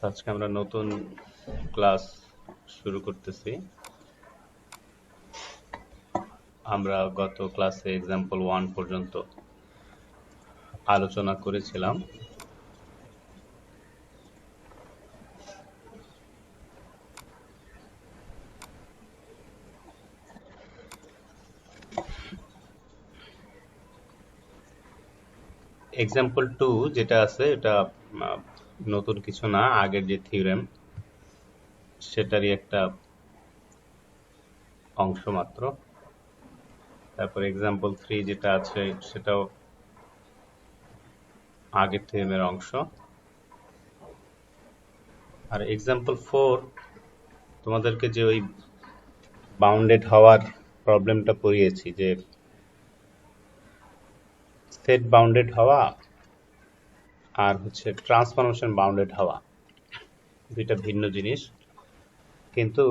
আজকে আমরা নতুন ক্লাস শুরু করতেছি। আমরা গত ক্লাসে এক্সাম্পল 1 পর্যন্ত আলোচনা করেছিলাম। এক্সাম্পল 2 যেটা আছে এটা নতুন কিছু না, আগের যে থিওরেম সেটারই একটা অংশ মাত্র। তারপর এক্সাম্পল 3 যেটা আছে সেটাও আগের থিওরেমের অংশ। আর এক্সাম্পল 4 তোমাদেরকে যে ওই বাউন্ডেড হওয়ার প্রবলেমটা পড়িয়েছি, যে সেট বাউন্ডেড হওয়া আর হচ্ছে ট্রান্সফরমেশন বাউন্ডেড হওয়া দুইটা ভিন্ন জিনিস। কিন্তু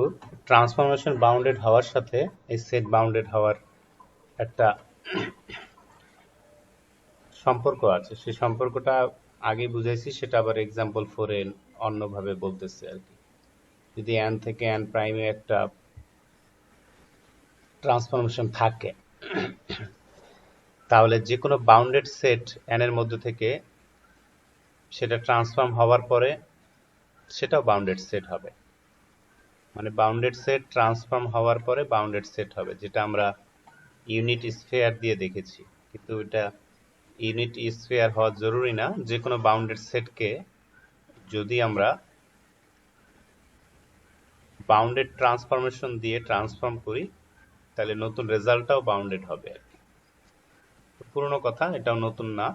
ট্রান্সফরমেশন বাউন্ডেড হওয়ার সাথে এই সেট বাউন্ডেড হওয়ার একটা সম্পর্ক আছে। সেই সম্পর্কটা আগে বুঝাইছি, সেটা আবার এক্সাম্পল 4 এ অন্যভাবে বলতেছে আর কি। যদি n থেকে n প্রাইমে একটা ট্রান্সফরমেশন থাকে, তাহলে যে কোনো বাউন্ডেড সেট n এর মধ্যে থেকে সেটা ট্রান্সফর্ম হওয়ার পরে সেটাও বাউন্ডেড সেট হবে। মানে বাউন্ডেড সেট ট্রান্সফর্ম হওয়ার পরে বাউন্ডেড সেট হবে, যেটা আমরা ইউনিট স্ফিয়ার দিয়ে দেখেছি। কিন্তু এটা ইউনিট স্ফিয়ার হওয়া জরুরি না। যে কোনো বাউন্ডেড সেটকে যদি আমরা বাউন্ডেড ট্রান্সফরমেশন দিয়ে ট্রান্সফর্ম করি, তাহলে নতুন রেজাল্টটাও বাউন্ডেড হবে আর কি। পুরনো কথা, এটাও নতুন না।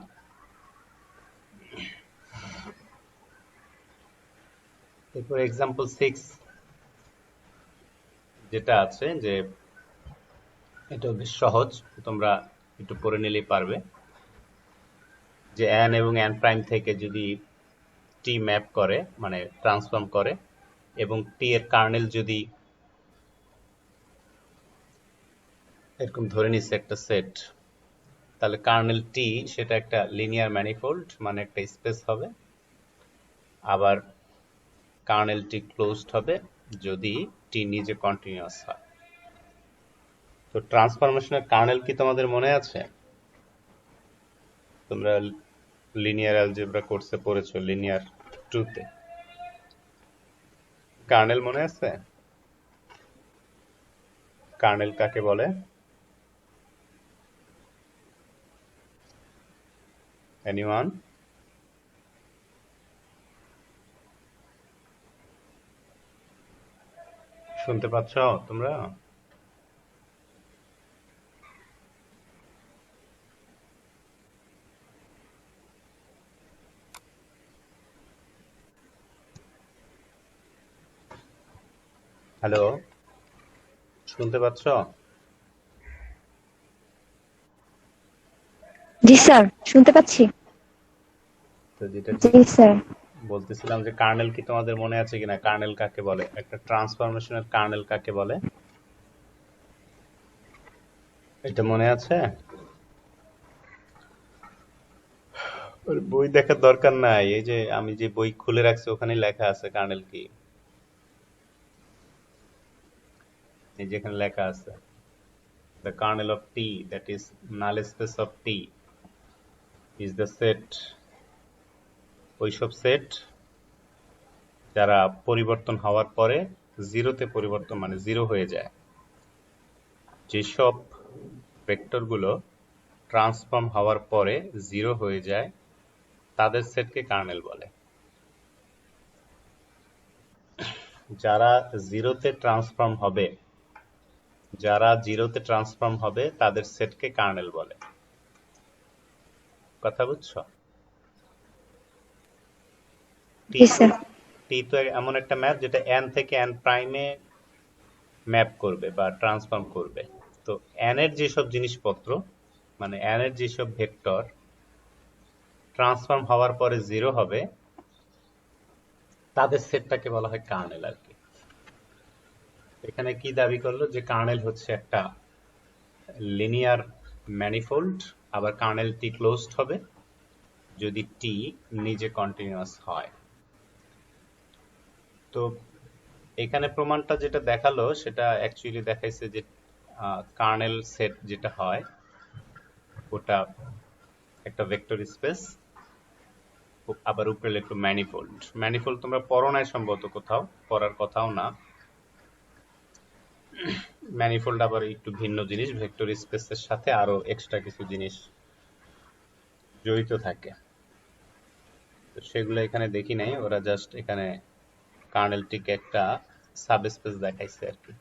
এরপর এক্সাম্পল 6 যেটা আছে, যে এটা বেশ সহজ, তোমরা একটু পড়ে নিলেই পারবে। যে n এবং n প্রাইম থেকে যদি t ম্যাপ করে, মানে ট্রান্সফর্ম করে, এবং t এর কার্নেল যদি এরকম ধরে নিচ্ছে একটা সেট, তাহলে কার্নেল t সেটা একটা লিনিয়ার ম্যানিফোল্ড, মানে একটা স্পেস হবে। আবার কার্নেল t ক্লোজড হবে যদি t নিজে কন্টিনিউয়াস হয়। তো ট্রান্সফরমেশনের কার্নেল কি তোমাদের মনে আছে? তোমরা লিনিয়ার অ্যালজেব্রা কোর্সে পড়েছো, লিনিয়ার 2 তে। কার্নেল মনে আছে? কার্নেল কাকে বলে? এনিওয়ান? শুনতে পাচ্ছ তোমরা? হ্যালো, শুনতে পাচ্ছ? জি স্যার, শুনতে পাচ্ছি। তো যেটা জি স্যার। বলতেছিলাম, যে কার্নেল কি তোমাদের মনে আছে কিনা? কার্নেল কাকে বলে? একটা ট্রান্সফরমেশনের কার্নেল কাকে বলে এটা মনে আছে? বই দেখার দরকার নাই, এই যে আমি যে বই খুলে রাখছি ওখানে লেখা আছে কার্নেল কি। এই যেখানে লেখা আছে, the kernel of T, that is null space of T, is the set, ওইসব সেট যারা পরিবর্তন হওয়ার পরে জিরোতে পরিবর্তন, মানে জিরো হয়ে যায়। যেসব ভেক্টরগুলো ট্রান্সফর্ম হওয়ার পরে জিরো হয়ে যায়, তাদের সেটকে কার্নেল বলে। যারা জিরোতে ট্রান্সফর্ম হবে, তাদের সেটকে কার্নেল বলে। কথা বুঝছো? জি স্যার। টি তো এমন একটা ম্যাপ যেটা n থেকে n প্রাইমে ম্যাপ করবে বা ট্রান্সফর্ম করবে। তো n এর যেসব জিনিসপত্র, মানে n এর যেসব ভেক্টর ট্রান্সফর্ম হওয়ার পরে জিরো হবে, তাদের সেটটাকে বলা হয় কার্নেল আর কি। এখানে কি দাবি করলো? যে কার্নেল হচ্ছে একটা লিনিয়ার ম্যানিফোল্ড, আবার কার্নেল টি ক্লোজড হবে যদি টি নিজে কন্টিনিউয়াস হয়। তো এখানে প্রমাণটা যেটা দেখালো সেটা অ্যাকচুয়ালি দেখাইছে যে কার্নেল সেট যেটা হয় ওটা একটা ভেক্টর স্পেস, আবার উপরে একটু ম্যানিফোল্ড। ম্যানিফোল্ড তোমরা পড়ো নাই সম্ভবত, কোথাও পড়ার কথাও না। ম্যানিফোল্ড আবার একটু ভিন্ন জিনিস, ভেক্টর স্পেসের সাথে আরো এক্সট্রা কিছু জিনিস জড়িত থাকে, তো সেগুলো এখানে দেখি নাই। ওরা জাস্ট এখানে কার্নেলটিকে একটা সাবস্পেস দেখাইছে আর কি।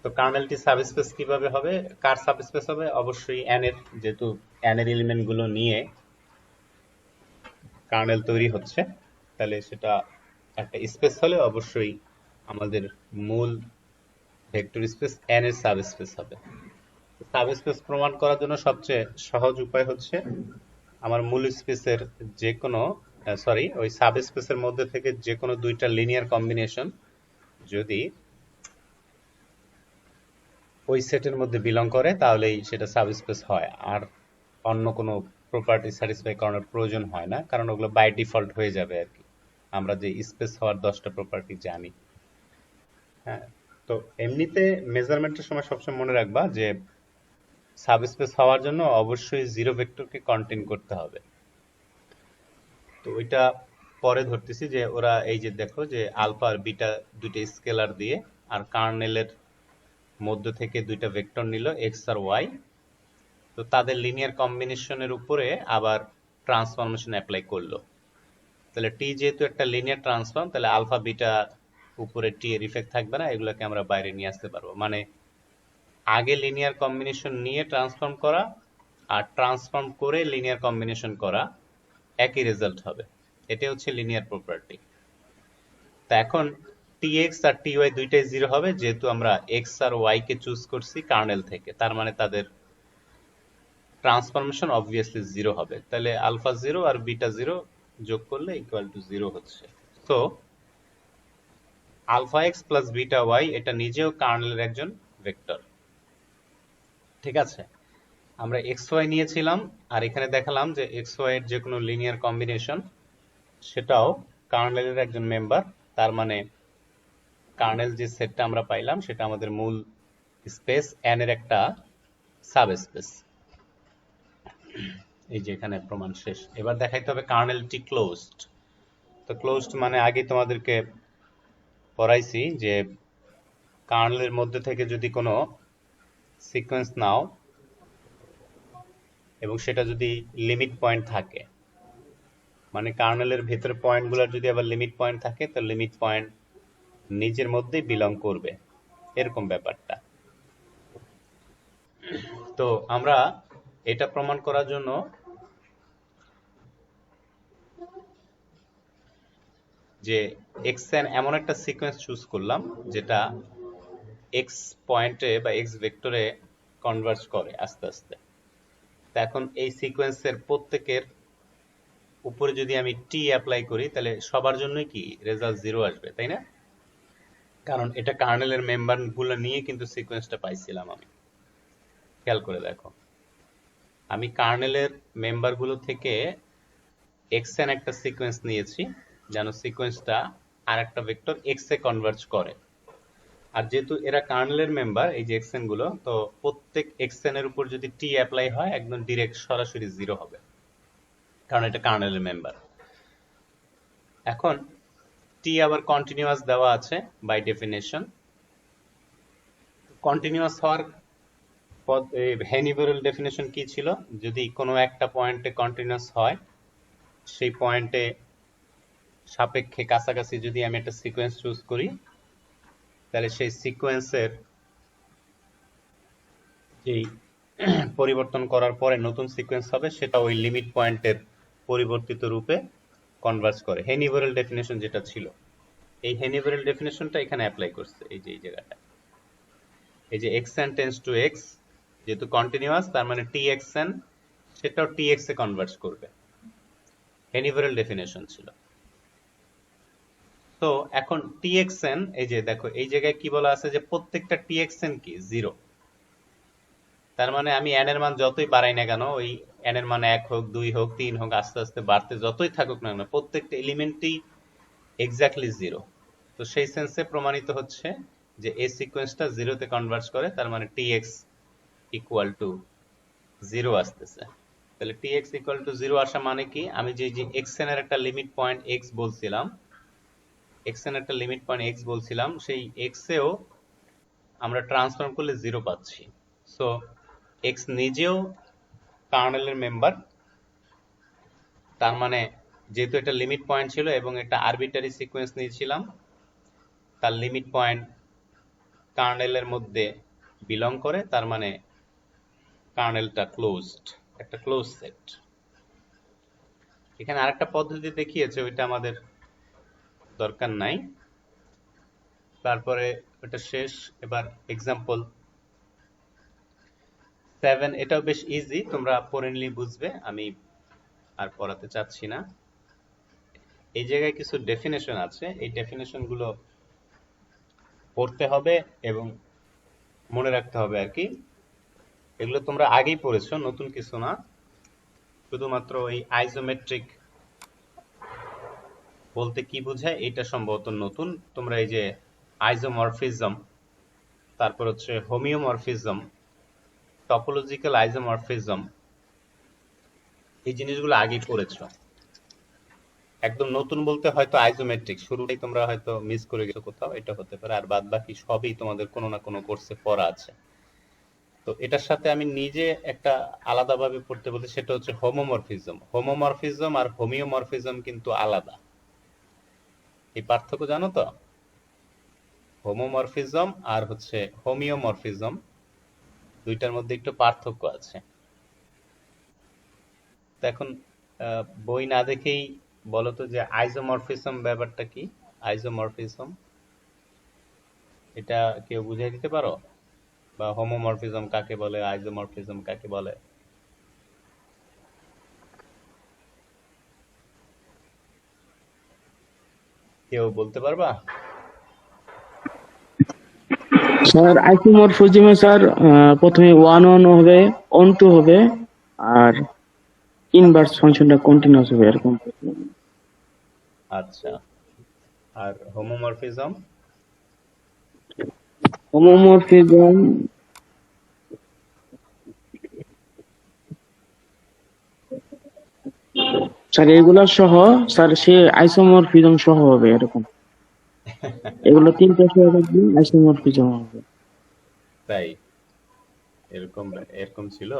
তো কার্নেলটি সাবস্পেস কিভাবে হবে, কার সাবস্পেস হবে? অবশ্যই n এর, যেহেতু n এর এলিমেন্ট গুলো নিয়ে কার্নেল তৈরি হচ্ছে, তাহলে সেটা একটা স্পেস হলে অবশ্যই আমাদের মূল ভেক্টর স্পেস n এর সাবস্পেস হবে। সাবস্পেস প্রমাণ করার জন্য সবচেয়ে সহজ উপায় হচ্ছে আমার মূল স্পেসের যে কোনো ওই সাবস্পেসের মধ্যে থেকে যে কোনো দুইটা লিনিয়ার কম্বিনেশন যদি ওই সেটের মধ্যে বিলং করে তাহলেই সেটা সাবস্পেস হয়, আর অন্য কোনো প্রপার্টি স্যাটিসফাই করানোর প্রয়োজন হয় না, কারণ ওগুলো বাই ডিফল্ট হয়ে যাবে আর কি। আমরা যে স্পেস হওয়ার 10টা প্রপার্টি জানি। হ্যাঁ, তো এমনিতে মেজারমেন্টের সময় সবসময় মনে রাখবা যে সাবস্পেস হওয়ার জন্য অবশ্যই জিরো ভেক্টরকে কন্টেইন করতে হবে। তো ওইটা পরে ধরতেছি যে ওরা এই যে দেখো যে আলফা আর বিটা দুইটা স্কেলার দিয়ে আর কার্নেলের মধ্যে থেকে দুইটা ভেক্টর নিল এক্স আর ওয়াই, তো তাদের লিনিয়ার কম্বিনেশনের উপরে আবার ট্রান্সফরমেশন অ্যাপ্লাই করলো। তাহলে টি যেহেতু একটা লিনিয়ার ট্রান্সফর্ম, তাহলে আলফা বিটা উপরে টি এর ইফেক্ট থাকবে না, এগুলোকে আমরা বাইরে নিয়ে আসতে পারবো। মানে আগে লিনিয়ার কম্বিনেশন নিয়ে ট্রান্সফর্ম করা আর ট্রান্সফর্ম করে লিনিয়ার কম্বিনেশন করা একই রেজাল্ট হবে, এটা হচ্ছে লিনিয়ার প্রপার্টি। তা এখন tx আর ty দুইটাই জিরো হবে, যেহেতু আমরা x আর y কে চুজ করছি কার্নেল থেকে, তার মানে তাদের ট্রান্সফরমেশন অবভিয়াসলি জিরো হবে। তাহলে আলফা জিরো আর বিটা জিরো যোগ করলে ইকুয়াল টু জিরো হচ্ছে। তো alpha x plus beta y এটা নিজেও কার্নেলের একজন ভেক্টর, ঠিক আছে। আমরা এক্স ওয়াই নিয়েছিলাম আর এখানে দেখালাম যে এক্স ওয়াই এর যে কোনো লিনিয়ার কম্বিনেশন সেটাও কার্নেলের একজন মেম্বার, তার মানে কার্নেল যে সেটটা আমরা পাইলাম সেটা আমাদের মূল স্পেস n এর একটা সাবস্পেস। এই যে এখানে প্রমাণ শেষ। এবার দেখাইতে হবে কার্নেলটি ক্লোজড। তো ক্লোজড মানে আগে তোমাদেরকে পড়াইছি যে কার্নেলের মধ্যে থেকে যদি কোনো সিকোয়েন্স নাও এবং সেটা যদি লিমিট পয়েন্ট থাকে, মানে কার্নেলের ভেতরে পয়েন্টগুলোর যদি আবার লিমিট পয়েন্ট থাকে, তো লিমিট পয়েন্ট নিজের মধ্যেই বিলং করবে, এরকম ব্যাপারটা। তো আমরা এটা প্রমাণ করার জন্য যে xn এমন একটা সিকোয়েন্স চুজ করলাম যেটা x পয়েন্টে বা x ভেক্টরে কনভার্জ করে আস্তে আস্তে। তো এখন এই সিকোয়েন্সের প্রত্যেকের উপরে যদি আমি t অ্যাপ্লাই করি তাহলে সবার জন্যই কি রেজাল্ট জিরো আসবে, তাই না? কারণ এটা কার্নেলের মেম্বার গুলো নিয়ে কিন্তু সিকোয়েন্সটা পাইছিলাম আমি। খেয়াল করে দেখো, আমি কার্নেলের মেম্বার গুলো থেকে xn একটা সিকোয়েন্স নিয়েছি যেন সিকোয়েন্সটা আর একটা ভেক্টর x এ কনভার্জ করে। আর যেহেতু এরা কার্নেলের মেম্বার, এই যে xn গুলো, তো প্রত্যেক xn এর উপর যদি t অ্যাপ্লাই হয় একদম ডিরেক্ট সরাসরি জিরো হবে, কারণ এটা কার্নেলের মেম্বার। এখন t আবার কন্টিনিউয়াস দেওয়া আছে বাই ডেফিনেশন। কন্টিনিউয়াস হওয়ার হেনিভেরাল ডেফিনেশন কি ছিল? যদি কোনো একটা পয়েন্টে কন্টিনিউয়াস হয়, সেই পয়েন্টে সাপেক্ষে কাছাকাছি যদি আমি একটা সিকোয়েন্স চুজ করি, তাহলে সেই সিকোয়েন্সের যেই পরিবর্তন করার পরে নতুন সিকোয়েন্স হবে সেটা ওই লিমিট পয়েন্টের পরিবর্তিত রূপে কনভার্জ করে। হেনিভেরাল ডেফিনেশন যেটা ছিল, এই হেনিভেরাল ডেফিনেশনটা এখানে অ্যাপ্লাই করছে এই যে এই জায়গাটা। এই যে xn টেন্ডস টু x, যেহেতু কন্টিনিউয়াস তার মানে txn সেটাও tx এ কনভার্জ করবে, হেনিভেরাল ডেফিনেশন ছিল। তো এখন txn, এই যে দেখো এই জায়গায় কি বলা আছে যে প্রত্যেকটা txn কি জিরো, তার মানে আমি n এর মান যতই বাড়াই না কেন, ওই n এর মান 1 হোক 2 হোক 3 হোক আস্তে আস্তে বাড়তে যতই থাকুক না কেন, প্রত্যেকটা এলিমেন্টই এক্স্যাক্টলি 0। তো সেই সেন্সে প্রমাণিত হচ্ছে যে এই সিকোয়েন্সটা 0 তে কনভার্জ করে, তার মানে tx ইকুয়াল টু 0 আসতেছে। তাহলে tx ইকুয়াল টু 0 আসা মানে কি, আমি যে xn এর একটা লিমিট পয়েন্ট x বলছিলাম, xn এর একটা লিমিট পয়েন্ট x বলছিলাম, সেই x এও আমরা ট্রান্সফর্ম করলে 0 পাচ্ছি। সো x নিজেও কার্নেলের মেম্বার, তার মানে যেহেতু এটা লিমিট পয়েন্ট ছিল এবং একটা আরবিটারি সিকোয়েন্স নিয়েছিলাম, তার লিমিট পয়েন্ট কার্নেলের মধ্যে বিলং করে, তার মানে কার্নেলটা ক্লোজড, একটা ক্লোজ সেট। এখানে আরেকটা পদ্ধতি দেখিয়েছে, ওইটা আমাদের দরকার নাই। তারপরে ওটা শেষ। এবার এক্সাম্পল 7, এটাও বেশ ইজি, তোমরা পড়ে নিলে বুঝবে, আমি আর পড়াতে চাচ্ছি না। এই জায়গায় কিছু ডেফিনেশন আছে, এই ডেফিনেশন গুলো পড়তে হবে এবং মনে রাখতে হবে আর কি। এগুলো তোমরা আগেই পড়েছো, নতুন কিছু না। শুধুমাত্র এই আইজোমেট্রিক বলতে কি বোঝায় এটা সম্ভবত নতুন। তোমরা এই যে আইজোমরফিজম, তারপর হচ্ছে হোমিওমরফিজম, টপোলজিক্যাল আইজোমরফিজম, এই জিনিসগুলো আগেই পড়েছো। একদম নতুন বলতে হয়তো আইজোমেট্রিক শুরুটাই তোমরা হয়তো মিস করে গেছো কোথাও, এটা হতে পারে। আর বাদ বাকি সবই তোমাদের কোনো না কোনো কোর্সে পড়া আছে। তো এটার সাথে আমি নিজে একটা আলাদাভাবে পড়তে বলতে, সেটা হচ্ছে হোমোমরফিজম। হোমোমরফিজম আর হোমিওমরফিজম কিন্তু আলাদা। এই পার্থক্য জানো তো? হোমোমরফিজম আর হচ্ছে হোমিওমরফিজম, দুইটার মধ্যে একটু পার্থক্য আছে। তো এখন বই না দেখেই বলো তো যে আইজোমরফিজম ব্যাপারটা কি? আইজোমরফিজম এটা কেউ বুঝিয়ে দিতে পারো? বা হোমোমরফিজম কাকে বলে, আইজোমরফিজম কাকে বলে? কেউ বলতে পারবা? স্যার আইসোমরফিজমে স্যার প্রথমে 1 1 হবে, অন 2 হবে, আর ইনভার্স ফাংশনটা কন্টিনিউয়াস হবে এরকম। আচ্ছা, আর হোমোমরফিজম? হোমোমরফিজম স্যার এগুলা সহ, স্যার সে আইসোমরফিজম সহ হবে এরকম। এগুলো তিনটা সহ থাকবে, আইসোমরফিজম হবে। তাই? এরকম এরকম ছিল?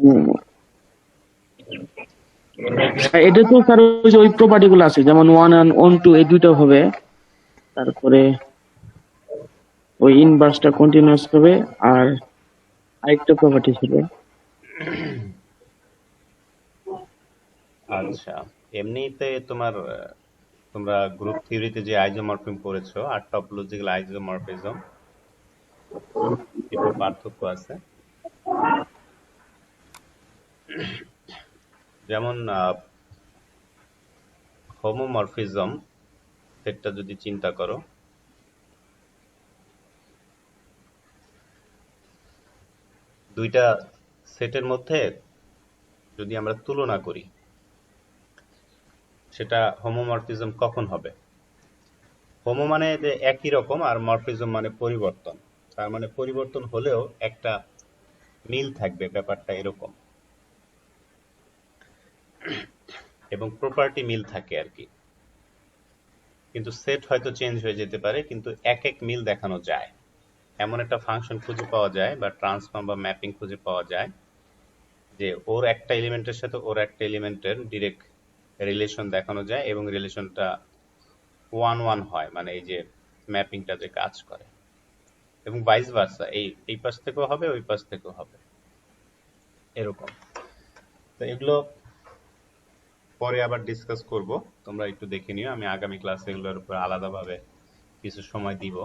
হুম। স্যার এটা তো স্যার ওই প্রপার্টি গুলো আছে, যেমন 1 1 অন 2 এই দুইটা হবে, তারপরে ওই ইনভার্সটা কন্টিনিউয়াস হবে, আর আরেকটা প্রপার্টি ছিল। আচ্ছা, এমনিতে তোমরা গ্রুপ থিওরিতে যে আইজোমরফিজম পড়েছো আর টপোলজিক্যাল আইজোমরফিজম, একটু পার্থক্য আছে। যেমন হোমোমরফিজম সেটটা যদি চিন্তা করো, দুইটা সেটের মধ্যে যদি আমরা তুলনা করি, সেটা হোমোমরফিজম কখন হবে? হোমো মানে যে একই রকম, আর মরফিজম মানে পরিবর্তন। তার মানে পরিবর্তন হলেও একটা মিল থাকবে, ব্যাপারটা এরকম। এবং প্রপার্টি মিল থাকে আর কি, কিন্তু সেট হয়তো চেঞ্জ হয়ে যেতে পারে, কিন্তু এক এক মিল দেখানো যায়। এমন একটা ফাংশন খুঁজে পাওয়া যায় বা ট্রান্সফর্ম বা ম্যাপিং খুঁজে পাওয়া যায় যে ওর একটা এলিমেন্টের সাথে ওর একটা এলিমেন্টের ডিরেক্ট রিলেশন দেখানো যায় এবং রিলেশনটা 1 1 হয়, মানে এই যে ম্যাপিংটা যে কাজ করে। এবং ভাইস ভার্সা, এই পাশ থেকেও হবে, ওই পাশ থেকেও হবে, এরকম। তো এগুলো পরে আবার ডিসকাস করব, তোমরা একটু দেখে নিও। আমি আগামী ক্লাসে এগুলোর উপর আলাদাভাবে কিছু সময় দিব।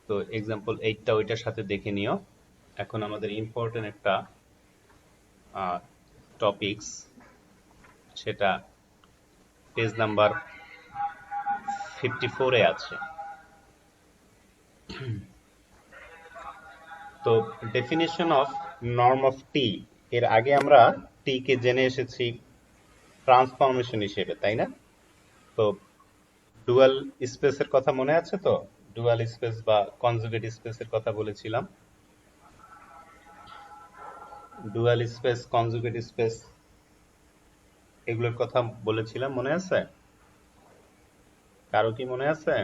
তো এক্সাম্পল 8টা ওইটার সাথে দেখে নিও। এখন আমাদের ইম্পর্টেন্ট একটা টপিকস, সেটা পেজ নাম্বার 54 এ আছে। তো ডেফিনেশন অফ নর্ম অফ টি, এর আগে আমরা টি কে জেনে এসেছি ট্রান্সফরমেশন হিসেবে, তাই না? তো ডুয়াল স্পেসের কথা মনে আছে তো? ডুয়াল স্পেস বা কনজুগেট স্পেসের কথা বলেছিলাম। ডুয়াল স্পেস, কনজুগেট স্পেস, এগুলোর কথা বলেছিলাম, মনে আছে? কারো কি মনে আছে?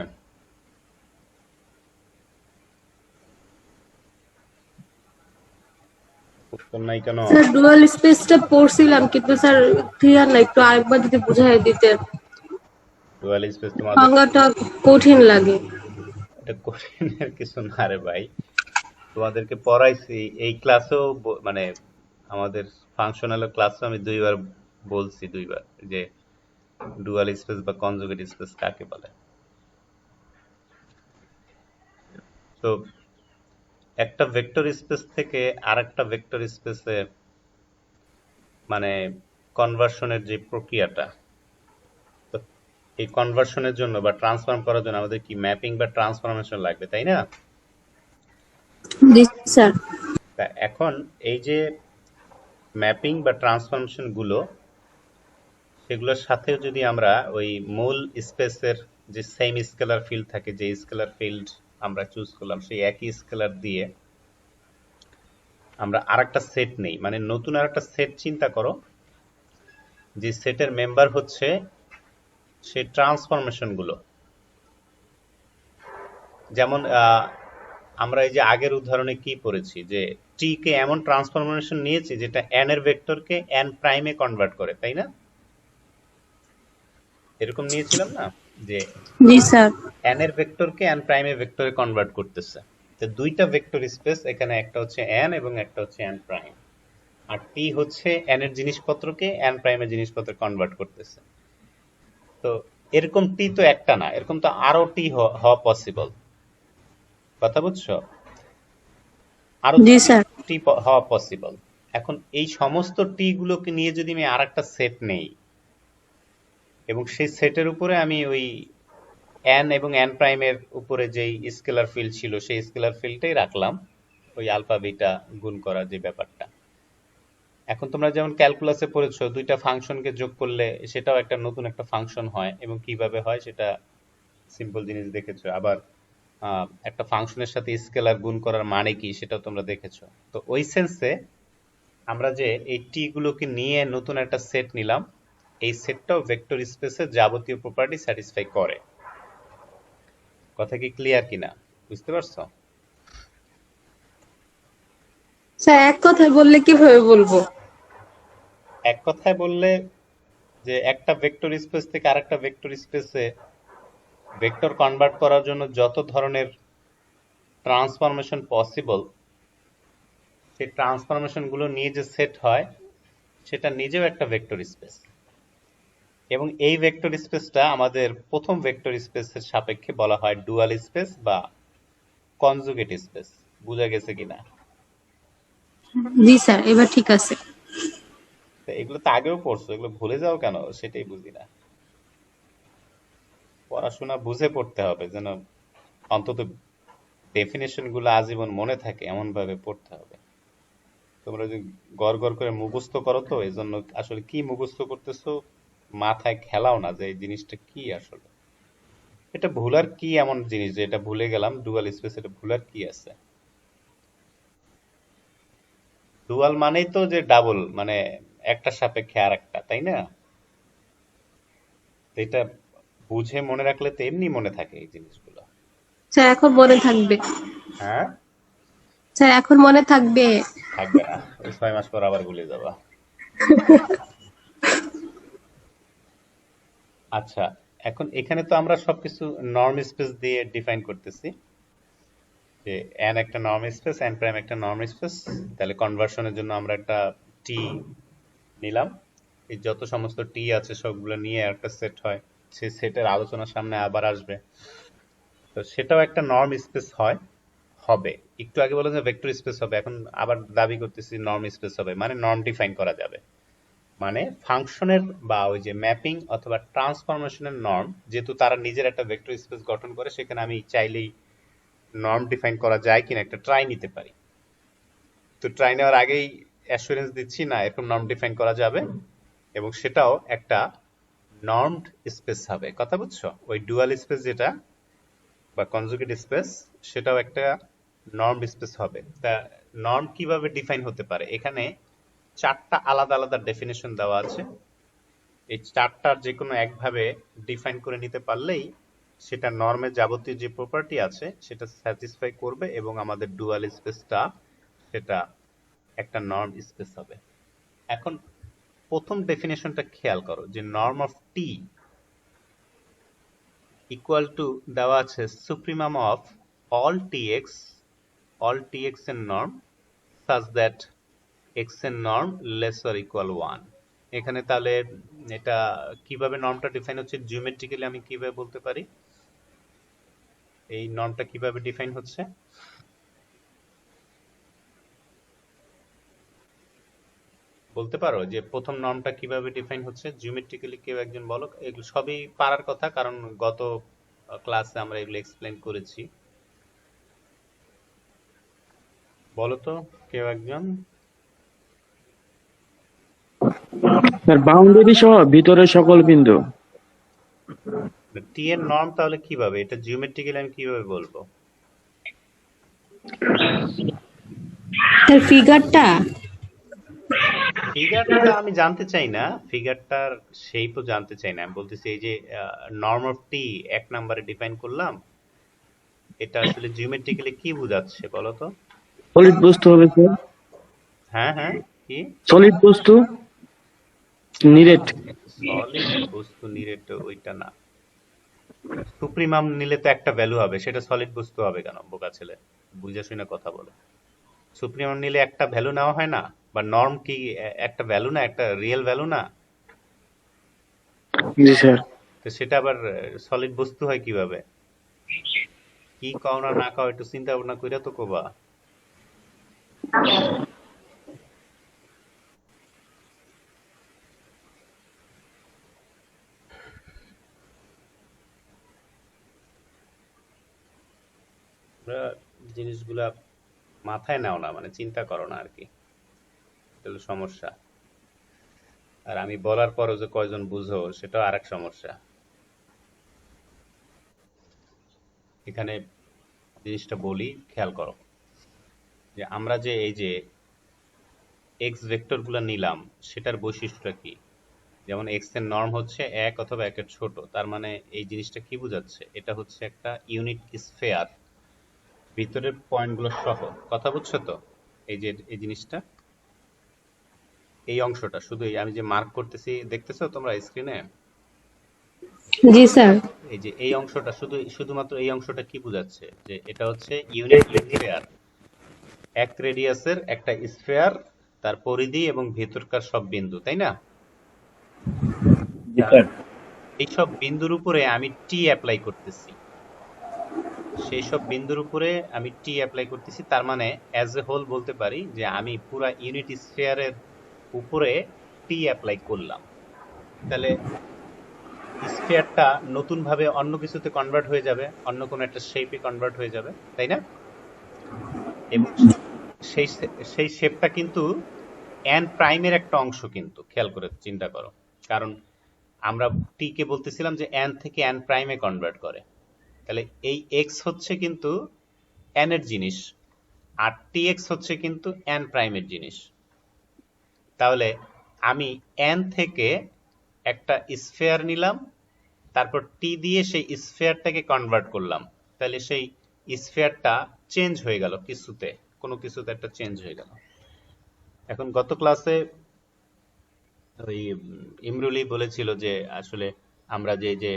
উত্তর নাই কেন? স্যার ডুয়াল স্পেসটা পড়ছিলাম কিন্তু স্যার ক্লিয়ার না, একটু আরেকবার যদি বুঝাই দিতেন। ডুয়াল স্পেস তোমাদের সংজ্ঞাটা কঠিন লাগে। এটা কঠিনের কিছু না রে ভাই, তোমাদেরকে পড়াইছি এই ক্লাসেও, মানে আমাদের ফাংশনাল ক্লাসে আমি দুইবার বলছি, দুইবার, যে ডুয়াল স্পেস বা কনজুগেট স্পেস কাকে বলে। তো একটা ভেক্টর স্পেস থেকে আরেকটা ভেক্টর স্পেসে মানে কনভার্সনের যে প্রক্রিয়াটা, তো এই কনভার্সনের জন্য বা ট্রান্সফর্ম করার জন্য আমাদের কি ম্যাপিং বা ট্রান্সফরমেশন লাগবে, তাই না? জি স্যার। তা এখন এই যে ম্যাপিং বা ট্রান্সফরমেশন গুলো, সেগুলোর সাথেও যদি আমরা ওই মূল স্পেসের যে সেম স্কেলার ফিল্ড থাকে, যে স্কেলার ফিল্ড আমরা চুজ করলাম, সেই একই স্কেলার দিয়ে আমরা আরেকটা সেট নেই, মানে নতুন আরেকটা সেট চিন্তা করো, যে সেটের মেম্বার হচ্ছে সেই ট্রান্সফরমেশন গুলো। যেমন আমরা এই যে আগের উদাহরণে কি পড়েছি, যে টি কে এমন ট্রান্সফরমেশন নিয়েছি যেটা এন এর ভেক্টরকে এন প্রাইমে কনভার্ট করে, তাই না? এরকম নিয়েছিলাম না, যে জি স্যার। এন এর ভেক্টরকে এন প্রাইমে ভেক্টরে কনভার্ট করতেছে। তো দুইটা ভেক্টর স্পেস এখানে, একটা হচ্ছে এন এবং একটা হচ্ছে এন প্রাইম, আর টি হচ্ছে এন এর জিনিসপত্রকে এন প্রাইমের জিনিসপত্রে কনভার্ট করতেছে। তো এরকম টি তো একটা না, এরকম তো আরো টি হওয়া পসিবল, কথা বুঝছো? আরো জি স্যার। টি হওয়া পসিবল। এখন এই সমস্ত টি গুলোকে নিয়ে যদি আমি আরেকটা সেট নেই, এবং সেই সেটের উপরে আমি ওই এন এবং এন প্রাইমের উপরে যেই স্কেলার ফিল্ড ছিল সেই স্কেলার ফিল্ডটাই রাখলাম, ওই আলফা বিটা গুণ করার যে ব্যাপারটা। এখন তোমরা যেমন ক্যালকুলাসে পড়েছো, দুইটা ফাংশনকে যোগ করলে সেটাও একটা নতুন একটা ফাংশন হয়, এবং কিভাবে হয় সেটা সিম্পল জিনিস দেখেছো। আবার একটা ফাংশনের সাথে স্কেলার গুণ করার মানে কি সেটাও তোমরা দেখেছো। তো ওই সেন্সে আমরা যে এই টি গুলোকে নিয়ে নতুন একটা সেট নিলাম, এই সেটটাও ভেক্টর স্পেসের যাবতীয় প্রপার্টি স্যাটিসফাই করে। কথা কি ক্লিয়ার কিনা, বুঝতে পারছো? স্যার এক কথায় বললে কিভাবে বলবো? এক কথায় বললে, যে একটা ভেক্টর স্পেস থেকে আরেকটা ভেক্টর স্পেসে ভেক্টর কনভার্ট করার জন্য যত ধরনের ট্রান্সফরমেশন পসিবল, সেই ট্রান্সফরমেশন গুলো নিয়ে যে সেট হয় সেটা নিজেও একটা ভেক্টর স্পেস। এবং এই ভেক্টর স্পেসটা আমাদের প্রথম ভেক্টর স্পেসের সাপেক্ষে বলা হয় ডুয়াল স্পেস বা কনজুগেট স্পেস। বুঝা গেছে কিনা? জি স্যার, এবার ঠিক আছে। তো এগুলো তো আগেও পড়ছো, এগুলো ভুলে যাও কেন সেটাই বুঝি না। পড়াশোনা বুঝে পড়তে হবে, যেন অন্তত ডেফিনেশন গুলো আজীবন মনে থাকে, এমন ভাবে পড়তে হবে। তোমরা যে গড় গড় করে মুখস্থ করো, তো এই জন্য আসলে কি মুখস্থ করতেছো মাথায় খেলাও না যে এই জিনিসটা কি আসলে। এটা ভুলার কি এমন জিনিস যে এটা ভুলে গেলাম? ডুয়াল স্পেস, এটা ভুলার কি আছে? ডুয়াল মানেই তো যে ডাবল, মানে একটা সাপেক্ষে আর একটা, তাই না? এটা বুঝে মনে রাখলে তো এমনি মনে থাকে এই জিনিসগুলো। স্যার এখন মনে থাকবে। হ্যাঁ, স্যার এখন মনে থাকবে। থাকবে না, ওই 6 মাস পর আবার ভুলে যাবা। আচ্ছা, এখন এখানে তো আমরা সবকিছু নর্ম স্পেস দিয়ে ডিফাইন করতেছি, যে n একটা নর্ম স্পেস, n প্রাইম একটা নর্ম স্পেস। তাহলে কনভার্সনের জন্য আমরা একটা টি নিলাম, এই যত সমস্ত টি আছে সবগুলো নিয়ে একটা সেট হয়, সেই সেটের আলোচনা সামনে আবার আসবে। তো সেটাও একটা নর্ম স্পেস হয়, হবে। একটু আগে বললাম যে ভেক্টর স্পেস হবে, এখন আবার দাবি করতেছি নর্ম স্পেস হবে, মানে নর্ম ডিফাইন করা যাবে। মানে ফাংশনের বা ওই যে ম্যাপিং অথবা ট্রান্সফরমেশনের নর্ম, যেহেতু তারা নিজের একটা ভেক্টর স্পেস গঠন করে, সেখানে আমি চাইলেই নর্ম ডিফাইন করা যায় কিনা একটা ট্রাই নিতে পারি। তো ট্রাই নেওয়ার আগেই অ্যাসুরেন্স দিচ্ছি না এরকম নর্ম ডিফাইন করা যাবে, এবং সেটাও একটা নর্মড স্পেস হবে। কথা বুঝছো? ওই ডুয়াল স্পেস যেটা বা কনজুগেট স্পেস, সেটাও একটা নর্মড স্পেস হবে। তা নর্ম কিভাবে ডিফাইন হতে পারে? এখানে চারটা আলাদা আলাদা ডেফিনেশন দেওয়া আছে। এই চারটার যে কোনো একভাবে ডিফাইন করে নিতে পারলেই সেটা নর্মের যাবতীয় যে প্রপার্টি আছে সেটা স্যাটিসফাই করবে, এবং আমাদের ডুয়াল স্পেসটা সেটা একটা নর্ম স্পেস হবে। এখন প্রথম ডেফিনেশনটা খেয়াল করো যে norm of T equal to দেওয়া আছে সুপ্রিমাম অফ অল টিএক্স এর নর্ম সাচ দ্যাট এক্স এর নর্ম লেস অর ইকুয়াল 1। এখানে তাহলে এটা কিভাবে নর্মটা ডিফাইন হচ্ছে জিওমেট্রিক্যালি আমি কিভাবে বলতে পারি এই নর্মটা কিভাবে ডিফাইন হচ্ছে? বলতে পারো যে প্রথম নর্মটা কিভাবে ডিফাইন হচ্ছে জিওমেট্রিক্যালি? কেউ একজন বলো। এগুলো সবই পারার কথা, কারণ গত ক্লাসে আমরা এগুলো এক্সপ্লেইন করেছি। বলো তো কেউ একজন। স্যার বাউন্ডারি সহ ভিতরের সকল বিন্দু। টি এর নর্ম তাহলে কিভাবে, এটা জিওমেট্রিক্যালি আমি কিভাবে বলবো? স্যার ফিগারটা ফিগারটা আমি জানতে চাই না, ফিগারটার শেপও জানতে চাই না। আমি বলতেছি এই যে নর্ম অফ টি এক নম্বরে ডিফাইন করলাম, এটা আসলে জিওমেট্রিক্যালি কি বোঝাচ্ছে বলো তো? সলিড বস্তু হবে স্যার। হ্যাঁ হ্যাঁ, কি সলিড বস্তু নিরেট। সলিড বস্তু নিরেট ওইটা না। সুপ্রিমাম নিলে তো একটা ভ্যালু হবে, সেটা সলিড বস্তু হবে কেন? বোকা ছেলে, বুঝে শুনে কথা বলো। সুপ্রিমাম নিলে একটা ভ্যালু নেওয়া হয় না? বা নর্ম কি একটা ভ্যালু না, একটা রিয়েল ভ্যালু না? জি স্যার। তো সেটা আবার সলিড বস্তু হয় কিভাবে? কি কও না না কও একটু চিন্তা ভাবনা কইরা তো কবা। জিনিসগুলা মাথায় নাও না, মানে চিন্তা করো না আর কি, এটা হলো সমস্যা। আর আমি বলার পরও যে কয়জন বুঝো সেটাও আরেক সমস্যা। এখানে জিনিসটা বলি, খেয়াল করো যে আমরা যে এই যে এক্স ভেক্টর গুলা নিলাম সেটার বৈশিষ্ট্যটা কি? যেমন এক্স এর নর্ম হচ্ছে 1 অথবা 1 এর ছোট, তার মানে এই জিনিসটা কি বোঝাচ্ছে? এটা হচ্ছে একটা ইউনিট স্ফেয়ার ভিতরের পয়েন্টগুলো সহ। কথা বুঝছো তো? এই যে এই জিনিসটা, এই অংশটা শুধু আমি যে মার্ক করতেছি দেখতেছো তোমরা স্ক্রিনে? জি স্যার। এই যে এই অংশটা শুধুমাত্র এই অংশটা কি বোঝাচ্ছে? যে এটা হচ্ছে ইউনিট স্ফেয়ার, এক রেডিয়াসের একটা স্ফেয়ার, তার পরিধি এবং ভেতরকার সব বিন্দু, তাই না? এই সব বিন্দুর উপরে আমি টি অ্যাপ্লাই করতেছি, সেই সব বিন্দুর উপরে আমি টি অ্যাপ্লাই করতেছি। তার মানে অ্যাজ এ হোল বলতে পারি যে আমি পুরা ইউনিট স্ফিয়ারের উপরে টি অ্যাপ্লাই করলাম। তাহলে স্ফিয়ারটা নতুন ভাবে অন্য কিছুতে কনভার্ট হয়ে যাবে, অন্য কোনো একটা শেপে কনভার্ট হয়ে যাবে, তাই না? এবং সেই শেপটা কিন্তু এন প্রাইমের একটা অংশ, কিন্তু খেয়াল করে চিন্তা করো, কারণ আমরা টি কে বলতেছিলাম যে এন থেকে এন প্রাইমে কনভার্ট করে। তাহলে এই এক্স হচ্ছে কিন্তু এন এর জিনিস, আর টি এক্স হচ্ছে কিন্তু এন প্রাইমের জিনিস। তাহলে আমি এন থেকে একটা স্ফেয়ার নিলাম, তারপর টি দিয়ে সেই স্ফেয়ারটাকে কনভার্ট করলাম, তাহলে সেই স্ফেয়ারটা চেঞ্জ হয়ে গেল, কিছুতে কোনো কিছুতে একটা চেঞ্জ হয়ে গেল। এখন গত ক্লাসে ওই ইমরুলি বলেছিল যে আসলে আমরা যে যে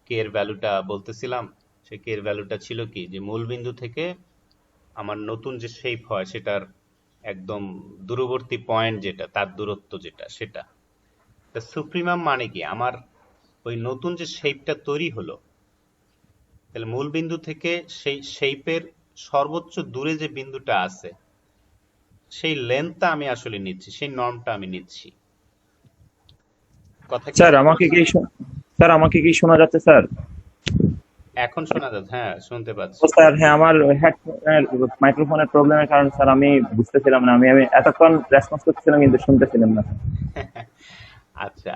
কে এর ভ্যালুটা বলতেছিলাম, সেই কে এর ভ্যালুটা ছিল কি, যে মূল বিন্দু থেকে আমার নতুন যে শেপ হয় সেটার একদম দূরবর্তী পয়েন্ট যেটা, তার দূরত্ব যেটা, সেটা সুপ্রিমাম। মানে কি, আমার ওই নতুন যে শেপটা তৈরি হলো, তাহলে মূল বিন্দু থেকে সেই শেপের সর্বোচ্চ দূরে যে বিন্দুটা আছে সেই লেন্থটা আমি আসলে নিচ্ছি, সেই নর্মটা আমি নিচ্ছি। কথা স্যার আমাকে কি শোনা যাচ্ছে স্যার? এখন শোনা যাচ্ছে? হ্যাঁ, শুনতে পাচ্ছি। ও স্যার, হ্যাঁ, আমার হেডফোনের মাইক্রোফোনের প্রবলেমের কারণে স্যার আমি বুঝতেছিলাম না। আমি আমি এতক্ষণ রেসপন্স করতেছিলাম কিন্তু শুনতেছিলাম না। আচ্ছা,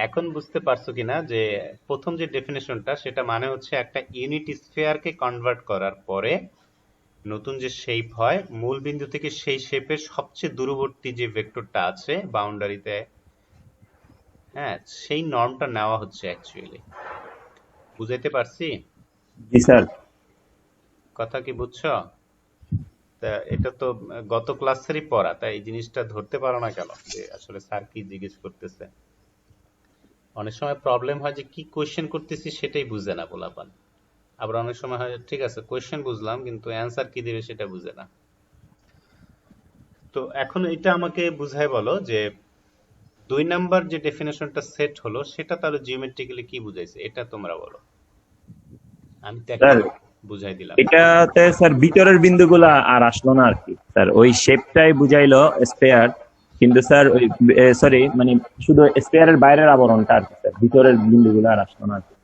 এখন বুঝতে পারছো কিনা যে প্রথম যে ডেফিনেশনটা সেটা মানে হচ্ছে একটা ইউনিট স্ফিয়ারকে কনভার্ট করার পরে নতুন যে শেপ হয়, মূল বিন্দু থেকে সেই শেপের সবচেয়ে দূরবর্তী যে ভেক্টরটা আছে বাউন্ডারিতে, হ্যাঁ, সেই নর্মটা নেওয়া হচ্ছে অ্যাকচুয়ালি। বুঝাইতে পারছি? জি স্যার। কথা কি বুঝছো? তা এটা তো গত ক্লাসেরই পড়া, তাই এই জিনিসটা ধরতে পারো না কেন যে আসলে স্যার কি জিজ্ঞেস করতেছে? অনেক সময় প্রবলেম হয় যে কি কোয়েশ্চেন করতেছি সেটাই বুঝে না পোলাপান। আবার অনেক সময় হয় ঠিক আছে কোয়েশ্চেন বুঝলাম কিন্তু অ্যান্সার কি দিবে সেটা বুঝে না। তো এখন এটা আমাকে বুঝায় বলো যে 2 নাম্বার যে ডেফিনেশনটা সেট হলো সেটা তাহলে জিওমেট্রিক্যালি কি বুঝাইছে এটা তোমরা বলো। আমি তো স্যার, একটা বুঝাই দিলাম। এটাতে স্যার ভিতরের বিন্দুগুলা আর আসলো না আর কি স্যার, ওই শেপটাই বুঝাইলো স্পেয়ার, কিন্তু স্যার ওই সরি মানে শুধু স্পেয়ারের বাইরের আবরণটা আর কি স্যার, ভিতরের বিন্দুগুলো আর আসলো না আর কি।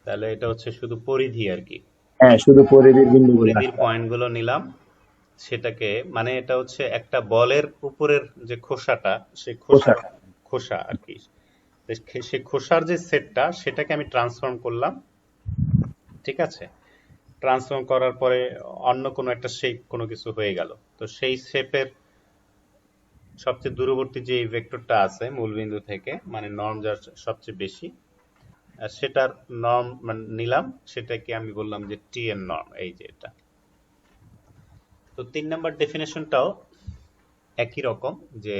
তাহলে এটা হচ্ছে শুধু পরিধি আর কি, হ্যাঁ, শুধু পরিধির বিন্দুগুলো পরিধির পয়েন্টগুলো নিলাম। সেটাকে মানে এটা হচ্ছে একটা বলের উপরের যে খোসাটা, সেই খোসা আর কি, সেই খোসার যে সেটটা সেটাকে আমি ট্রান্সফর্ম করলাম। ঠিক আছে, ট্রান্সফর্ম করার পরে অন্য কোনো একটা শেপ কোনো কিছু হয়ে গেল, তো সেই শেপের সবচেয়ে দূরবর্তী যে ভেক্টরটা আছে মূলবিন্দু থেকে, মানে নর্ম যার সবচেয়ে বেশি, সেটার নর্ম মানে নিলাম, সেটাকে আমি বললাম যে টি এর নর্ম, এই যে এটা। তো 3 নাম্বার ডেফিনেশনটাও একই রকম, যে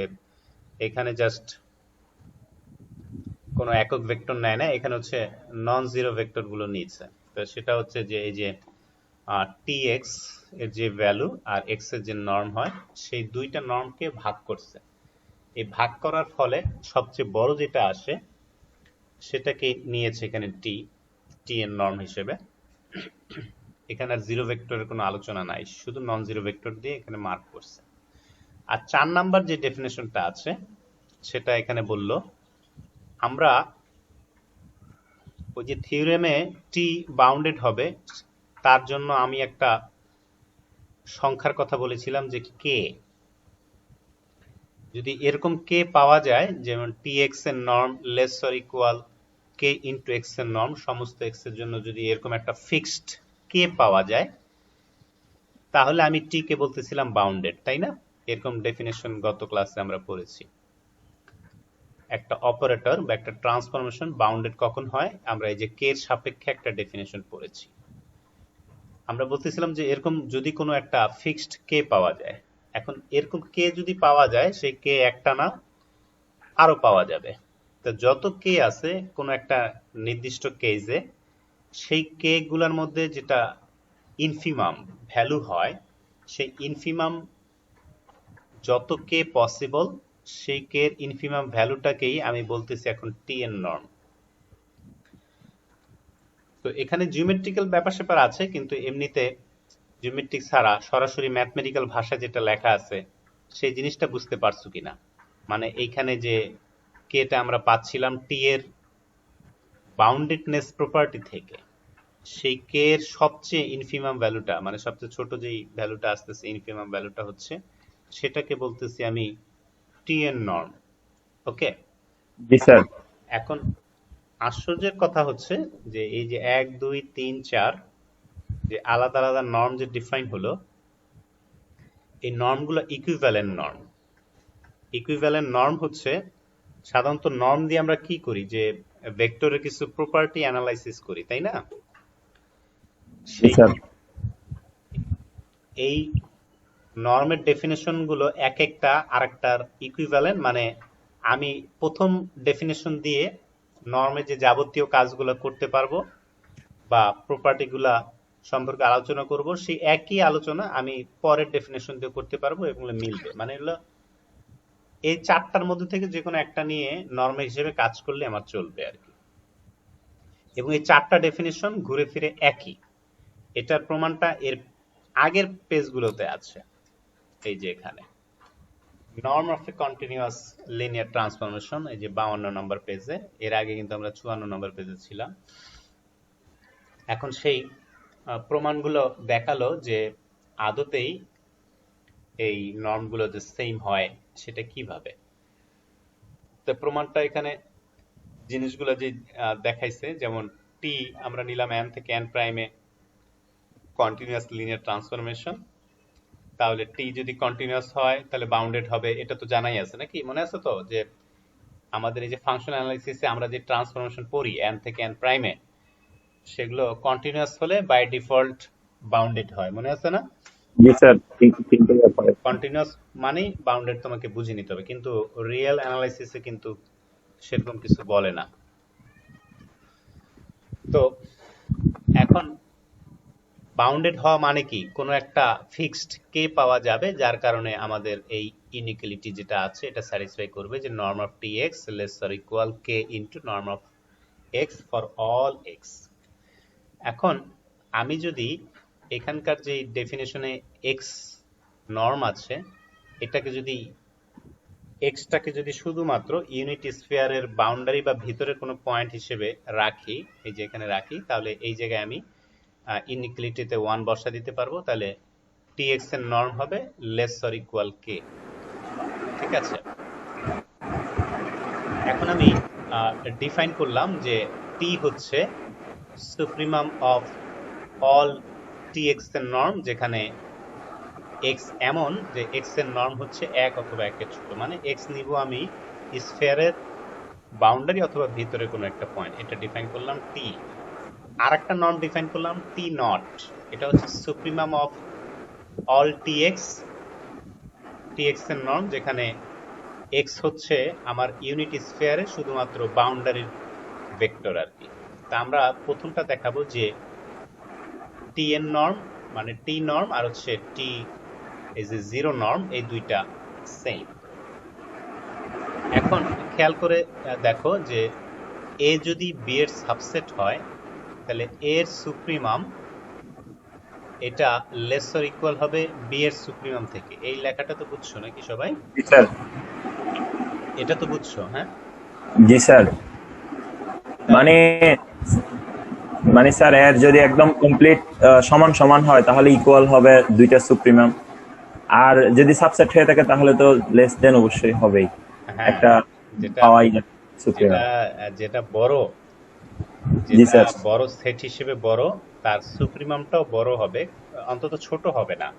এখানে জাস্ট কোনো একক ভেক্টর নেয় না, এখানে হচ্ছে নন জিরো ভেক্টর গুলো নিচ্ছে। তো সেটা হচ্ছে যে এই যে tx এর যে ভ্যালু আর x এর যে নর্ম হয়, সেই দুইটা নর্মকে ভাগ করছে। এই ভাগ করার ফলে সবচেয়ে বড় যেটা আসে সেটাকে নিয়েছে এখানে টি এর নর্ম হিসেবে। এখানে আর জিরো ভেক্টরের কোনো আলোচনা নাই, শুধু নন জিরো ভেক্টর দিয়ে এখানে মার্ক করছে। আর 4 নাম্বার যে ডেফিনেশনটা আছে সেটা এখানে বলল আমরা ওই যে থিওরেমে টি বাউন্ডেড হবে তার জন্য আমি একটা সংখ্যার কথা বলেছিলাম যে কে, যদি এরকম কে পাওয়া যায়, যেমন tx এর norm less or equal K into x এর নর্ম, সমস্ত x এর জন্য যদি এরকম একটা ফিক্সড কে পাওয়া যায়, তাহলে আমি টি কে বলতেছিলাম বাউন্ডেড, তাই না? এরকম ডেফিনেশন গত ক্লাসে আমরা পড়েছি। একটা অপারেটর বা একটা ট্রান্সফরমেশন বাউন্ডেড কখন হয়, আমরা এই যে কে এর সাপেক্ষে একটা ডেফিনেশন পড়েছি। আমরা বলতেছিলাম যে এরকম যদি কোনো একটা ফিক্সড কে পাওয়া যায়, এখন এরকম কে যদি পাওয়া যায়, সেই কে একটা না আরো পাওয়া যাবে। তো যত কে আছে কোনো একটা নির্দিষ্ট কেসে, সেই কে গুলার মধ্যে যেটা ইনফিমাম ভ্যালু হয়, সেই ইনফিমাম যত কে পসিবল, সেই কে এর ইনফিমাম ভ্যালুটাকেই আমি বলতেছি এখন টি এর নর্ম। তো এখানে জিওমেট্রিক্যাল ব্যাপার স্যাপার আছে, কিন্তু এমনিতে জিওমেট্রিক ছাড়া সরাসরি ম্যাথমেটিক্যাল ভাষা যেটা লেখা আছে সেই জিনিসটা বুঝতে পারছো কিনা? মানে এইখানে যে কেটা আমরা পাচ্ছিলাম টি এর বাউন্ডেডনেস প্রপার্টি থেকে, সেই কে এর সবচেয়ে ইনফিমাম ভ্যালুটা, মানে সবচেয়ে ছোট যেই ভ্যালুটা আসতেছে ইনফিমাম ভ্যালুটা হচ্ছে, সেটাকে বলতেছি আমি টি এর নর্ম। ওকে, জি স্যার। এখন আশ্চর্যের কথা হচ্ছে যে এই যে 1 2 3 4 যে আলাদা আলাদা নর্ম যে ডিফাইন হলো, এই নর্মগুলো ইকুইভ্যালেন্ট নর্ম। ইকুইভ্যালেন্ট নর্ম হচ্ছে সাধারণত নর্ম দিয়ে আমরা কি করি, যে ভেক্টরের কিছু প্রপার্টি অ্যানালাইসিস করি, তাই না? সেই এই নর্মের ডেফিনেশন গুলো এক একটা আরেকটার ইকুইভ্যালেন্ট, মানে আমি প্রথম ডেফিনেশন দিয়ে নর্মে যে যাবতীয় কাজগুলো করতে পারবো বা প্রপার্টি গুলা সম্পর্কে আলোচনা করব, সেই একই আলোচনা আমি পরের ডেফিনেশন দিয়ে করতে পারবো, এগুলো মিলবে। মানে হলো এই চারটার মধ্যে থেকে যে কোনো একটা নিয়ে নর্ম হিসেবে কাজ করলে আমার চলবে আর কি। এবং এই চারটা ডেফিনেশন ঘুরে ফিরে একই। এটার প্রমাণটা এর আগের পেজগুলোতে আছে, এই যে এখানে। Norm of A continuous linear transformation, এই যে 52 নম্বর পেজে, এর আগে কিন্তু আমরা 54 নম্বর পেজে ছিলাম। এখন সেই প্রমাণগুলো দেখালো যে আদতেই এই নর্মগুলো যে সেম হয় সেটা কিভাবে। তো প্রমাণটা এখানে জিনিসগুলো যে দেখাইছে, যেমন টি আমরা নিলাম n থেকে n প্রাইমে কন্টিনিউয়াস লিনিয়ার ট্রান্সফরমেশন, তাহলে টি যদি কন্টিনিউয়াস হয় তাহলে বাউন্ডেড হবে, এটা তো জানাই আছে নাকি, মনে আছে তো যে আমাদের এই যে ফাংশন অ্যানালাইসিসে আমরা যে ট্রান্সফরমেশন পড়ি n থেকে n প্রাইমে, সেগুলো কন্টিনিউয়াস হলে বাই ডিফল্ট বাউন্ডেড হয়, মনে আছে না? জি স্যার, তিনটে ব্যাপারে। কন্টিনিউয়াস মানেই বাউন্ডেড তোমাকে বুঝে নিতে হবে, কিন্তু রিয়েল অ্যানালাইসিসে কিন্তু সেরকম কিছু বলে না। তো এখন বাউন্ডেড হওয়া মানে কি, কোনো একটা ফিক্সড কে পাওয়া যাবে যার কারণে আমাদের এই ইনইকুয়ালিটি যেটা আছে এটা স্যাটিসফাই করবে যে norm of T X less or equal K into norm of x for all x. এখন আমি যদি এখানকার যে ডেফিনেশনে এক্স নর্ম আছে, এটাকে যদি এক্সটাকে যদি শুধুমাত্র ইউনিট স্ফিয়ারের বাউন্ডারি বা ভিতরে কোনো পয়েন্ট হিসেবে রাখি, এই যে এখানে রাখি, তাহলে এই জায়গায় আমি ইনইকুয়ালিটিতে 1 বসা দিতে পারবো, তাহলে টিএক্স এর নর্ম হবে লেস অর ইকুয়াল কে। ঠিক আছে, এখন আমি ডিফাইন করলাম যে টি হচ্ছে সুপ্রিমাম অফ অল টিএক্স এর নর্ম, যেখানে এক্স এমন যে এক্স এর নর্ম হচ্ছে 1 অথবা 1 এর ছোট, মানে এক্স নিব আমি স্ফিয়ারের বাউন্ডারি অথবা ভিতরে কোনো একটা পয়েন্ট, এটা ডিফাইন করলাম টি। আর একটা নর্ম ডিফাইন করলাম টি নট, এটা হচ্ছে supremum of all TX, TX এর নর্ম যেখানে এক্স হচ্ছে আমার ইউনিট স্ফিয়ারে শুধুমাত্র বাউন্ডারির ভেক্টর আর কি। তা আমরা প্রথমটা দেখাবো যে টি এর নর্ম মানে টি নর্ম আর হচ্ছে টি এই যে জিরো নর্ম, এই দুইটা সেম। এখন খেয়াল করে দেখো যে এ যদি বি এর সাবসেট হয় তাহলে এর সুপ্রিমাম এটা লেস অর ইকুয়াল হবে বি এর সুপ্রিমাম থেকে। এই লেখাটা তো বুঝছো নাকি সবাই? জি স্যার। এটা তো বুঝছো? হ্যাঁ জি স্যার, মানে মানে স্যার এর যদি একদম কমপ্লিট সমান সমান হয় তাহলে ইকুয়াল হবে দুইটা সুপ্রিমাম, আর যদি সাবসেট হয়ে থাকে তাহলে তো লেস দেন অবশ্যই হবেই, হ্যাঁ, একটা যেটা পাওয়াই যায় সুপ্রিমাম। যেটা বড়, জি যেটা স্যার। বড় সেট হিসেবে বড়, তার সুপ্রিমামটাও বড় হবে, অন্তত ছোট হবে না।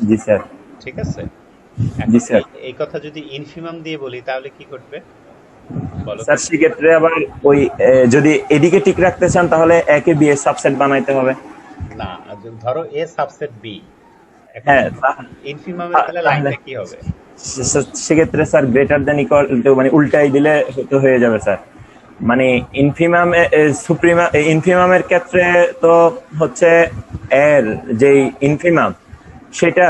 জি স্যার। ঠিক আছে, জি স্যার। এই কথা যদি ইনফিমাম দিয়ে বলি তাহলে কি করবে বলো? স্যার সেক্ষেত্রে আবার ওই যদি এদিকে ঠিক রাখতে চান তাহলে একে বি এর সাবসেট বানাইতে হবে। না, ধরো এ সাবসেট বি, হ্যাঁ, ইনফিমামের তাহলে লাইনটা কি হবে? সেক্ষেত্রে sir greater than equal to মানে উল্টাই দিলে তো হয়ে যাবে স্যার। মানে ইনফিমাম সুপ্রিমাম ইনফিমামের ক্ষেত্রে তো হচ্ছে এর যে ইনফিমাম সেটা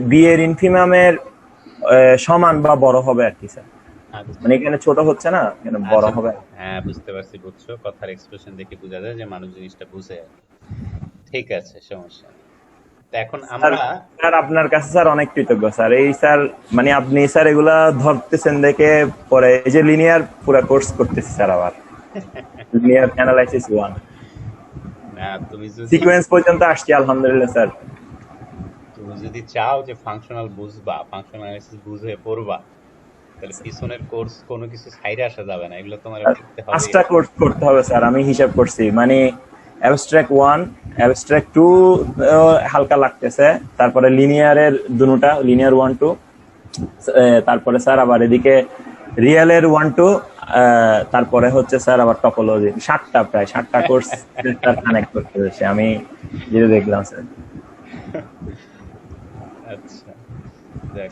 বি এর ইনফিমামের সমান বা বড় হবে আর কি স্যার, মানে এখানে ছোট হচ্ছে না, এখানে বড় হবে। হ্যাঁ বুঝতে পারছি, বুঝছো, কথার এক্সপ্রেশন দেখে বোঝা যায় যে মানুষ জিনিসটা বুঝে। ঠিক আছে, সমস্যা নেই। এখন আমরা স্যার আপনার কাছে স্যার অনেক কৃতজ্ঞ স্যার, এই স্যার মানে আপনি স্যার এগুলা ধরতেছেন দেখে পরে এই যে লিনিয়ার পুরো কোর্স করতেছি স্যার, আবার লিনিয়ার অ্যানালাইসিস 1 না, তুমি যদি সিকোয়েন্স পর্যন্ত আসছি আলহামদুলিল্লাহ স্যার। তুমি যদি চাও যে ফাংশনাল বুঝবা, ফাংশনাল অ্যানালাইসিস বুঝে পড়বা, তাহলে পিছনের কোর্স কোনো কিছু ছাইরে আসা যাবে না, এগুলো তোমার শিখতে হবে। 5টা কোর্স করতে হবে স্যার, আমি হিসাব করছি, মানে অ্যাবস্ট্রাক্ট 1 অ্যাবস্ট্রাক্ট 2 হালকা লাগতেছে, তারপরে লিনিয়ারের দুটোটা লিনিয়ার 1 2, তারপরে স্যার আবার এদিকে রিয়েলের 1 2, তারপরে হচ্ছে স্যার আবার টপোলজি, 7টা প্রায় 7টা কোর্স স্যার কানেক্ট করতে হচ্ছে আমি যেটা দেখলাম স্যার। আচ্ছা, দেখ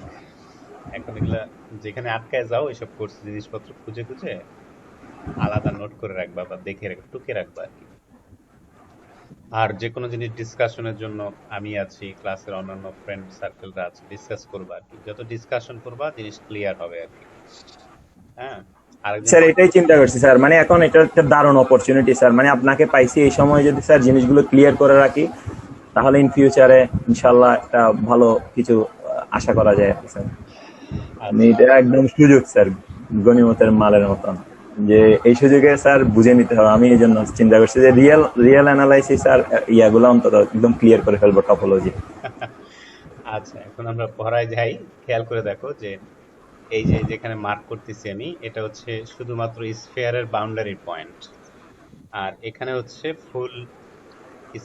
এখন এগুলা যেখানে আটকায় যাও এইসব কোর্স জিনিসপত্র খুঁজে খুঁজে আলাদা নোট করে রাখবা বা দেখে রাখবা, টুকে রাখবা আর কি। আর যে কোনো জিনিস ডিসকাশনের জন্য আমি আছি, ক্লাসের অন্যান্য ফ্রেন্ড সার্কেলরা আছে, ডিসকাস করবা আর কি। যত ডিসকাশন করবা জিনিস ক্লিয়ার হবে আর কি। হ্যাঁ, স্যার এটাই চিন্তা করছি স্যার, মানে এখন এটা একটা দারুণ অপরচুনিটি স্যার, মানে আপনাকে পাইছি এই সময় যদি স্যার জিনিসগুলো ক্লিয়ার করে রাখি তাহলে ইন ফিউচারে ইনশাআল্লাহ একটা ভালো কিছু আশা করা যায় আর কি স্যার। মানে আচ্ছা এটা একদম সুযোগ স্যার, গনিমতের মালের মতন, যে এই সুযোগে স্যার বুঝে নিতে হবে। আমি এই জন্য চিন্তা করছি যে রিয়েল অ্যানালাইসিস আর ইয়াগুলো অন্তত একদম ক্লিয়ার করে ফেলবো টপোলজি। আচ্ছা, এখন আমরা পড়ায় যাই। খেয়াল করে দেখো যে এই যে যেখানে মার্ক করতেছি আমি, এটা হচ্ছে শুধুমাত্র স্ফিয়ারের বাউন্ডারি পয়েন্ট, আর এখানে হচ্ছে ফুল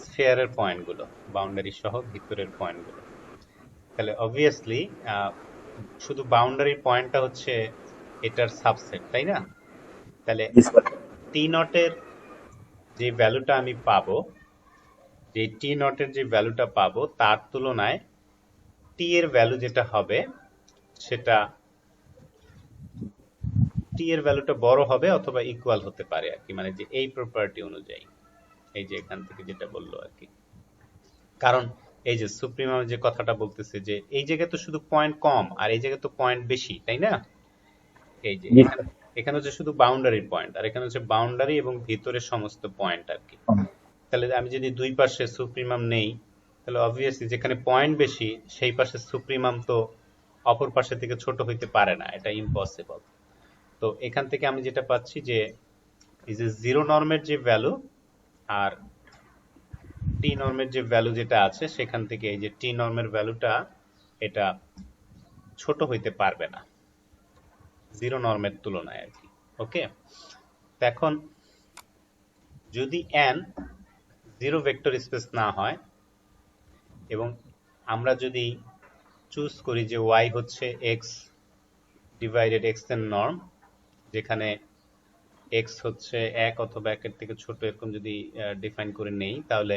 স্ফিয়ারের পয়েন্টগুলো, বাউন্ডারি সহ ভিতরের পয়েন্টগুলো। তাহলে অবভিয়াসলি শুধু বাউন্ডারি পয়েন্টটা হচ্ছে এটার সাবসেট, তাই না? তাহলে টি নটের যে ভ্যালুটা আমি পাবো, যে টি নটের যে ভ্যালুটা পাবো তার তুলনায় টি এর ভ্যালু যেটা হবে সেটা টি এর ভ্যালুটা বড় হবে অথবা ইকুয়াল হতে পারে আর কি, মানে যে এই প্রপার্টি অনুযায়ী, এই যে এখান থেকে যেটা বললো আর কি। কারণ এই যে সুপ্রিমাম যে কথাটা বলতেছে যে এই জায়গায় তো শুধু পয়েন্ট কম আর এই জায়গায় তো পয়েন্ট বেশি, তাই না? এই যে এখানে হচ্ছে শুধু বাউন্ডারির পয়েন্ট, আর এখানে হচ্ছে বাউন্ডারি এবং ভিতরের সমস্ত পয়েন্ট আর কি। তাহলে আমি যদি দুই পাশে সুপ্রিমাম নেই, তাহলে অবভিয়াসলি যেখানে পয়েন্ট বেশি সেই পাশে সুপ্রিমাম তো অপর পাশে থেকে ছোট হইতে পারে না, এটা ইম্পসিবল। তো এখান থেকে আমি যেটা পাচ্ছি যে এই যে জিরো নর্মের যে ভ্যালু আর টি নর্মের যে ভ্যালু যেটা আছে সেখান থেকে এই যে টি নর্মের ভ্যালুটা এটা ছোট হইতে পারবে না জিরো নর্মের তুলনায় আর কি। ওকে, এখন যদি n জিরো ভেক্টর স্পেস না হয় এবং আমরা যদি চুজ করি যে y হচ্ছে x ডিভাইডেড x এর নর্ম, যেখানে x হচ্ছে 1 অথবা 1 এর থেকে ছোট, এরকম যদি ডিফাইন করে নেই, তাহলে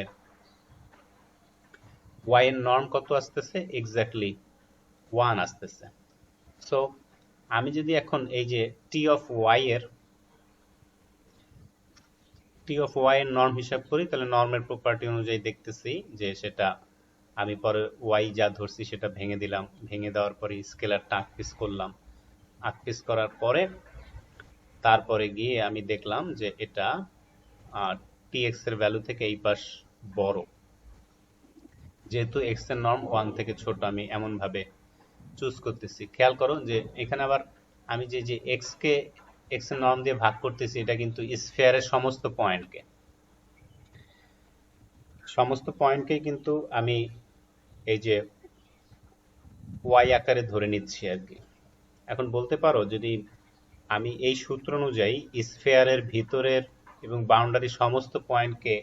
y এর নর্ম কত আসতেছে? এক্স্যাক্টলি 1 আসতেছে। সো আমি যদি এখন এই যে t অফ y এর নর্ম হিসাব করি, তাহলে নর্মের প্রপার্টি অনুযায়ী দেখতেছি যে সেটা আমি পরে y যা ধরছি সেটা ভেঙে দিলাম, ভেঙে দেওয়ার পরে স্কেলারটা আটপিস করলাম, আটপিস করার পরে তারপরে গিয়ে আমি দেখলাম যে এটা tx এর ভ্যালু থেকে এই পাশ বড়, যেহেতু x এর নর্ম 1 থেকে ছোট আমি এমন ভাবে চুজ করতেছি। খেয়াল করো যে এখানে আবার আমি যে x এর নর্ম দিয়ে ভাগ করতেছি, এটা কিন্তু স্ফিয়ারের সমস্ত পয়েন্টকে কিন্তু আমি এই যে y আকারে ধরে নিচ্ছি আর কি। এখন বলতে পারো যদি আমি এই সূত্র অনুযায়ী স্ফিয়ারের ভিতরের এবং বাউন্ডারি সমস্ত পয়েন্টকে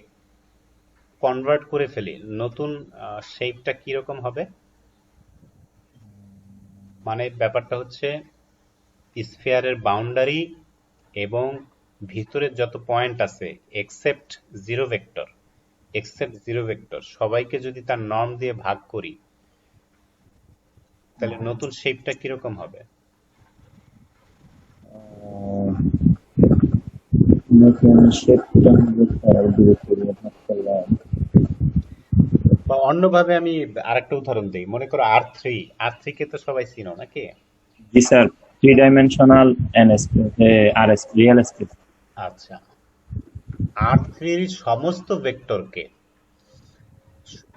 কনভার্ট করে ফেলি, নতুন শেপটা কি রকম হবে? মানে ব্যাপারটা হচ্ছে স্ফিয়ারের বাউন্ডারি এবং ভিতরের যত পয়েন্ট আছে এক্সেপ্ট জিরো ভেক্টর সবাইকে যদি তার নর্ম দিয়ে ভাগ করি, তাহলে নতুন শেপটা কিরকম হবে? বা অন্যভাবে আমি আরেকটা উদাহরণ দিই, মনে করো R3 কে তো সবাই চিনো নাকি? জি sir, 3 dimensional RS real space. আচ্ছা, R3 এর সমস্ত ভেক্টরকে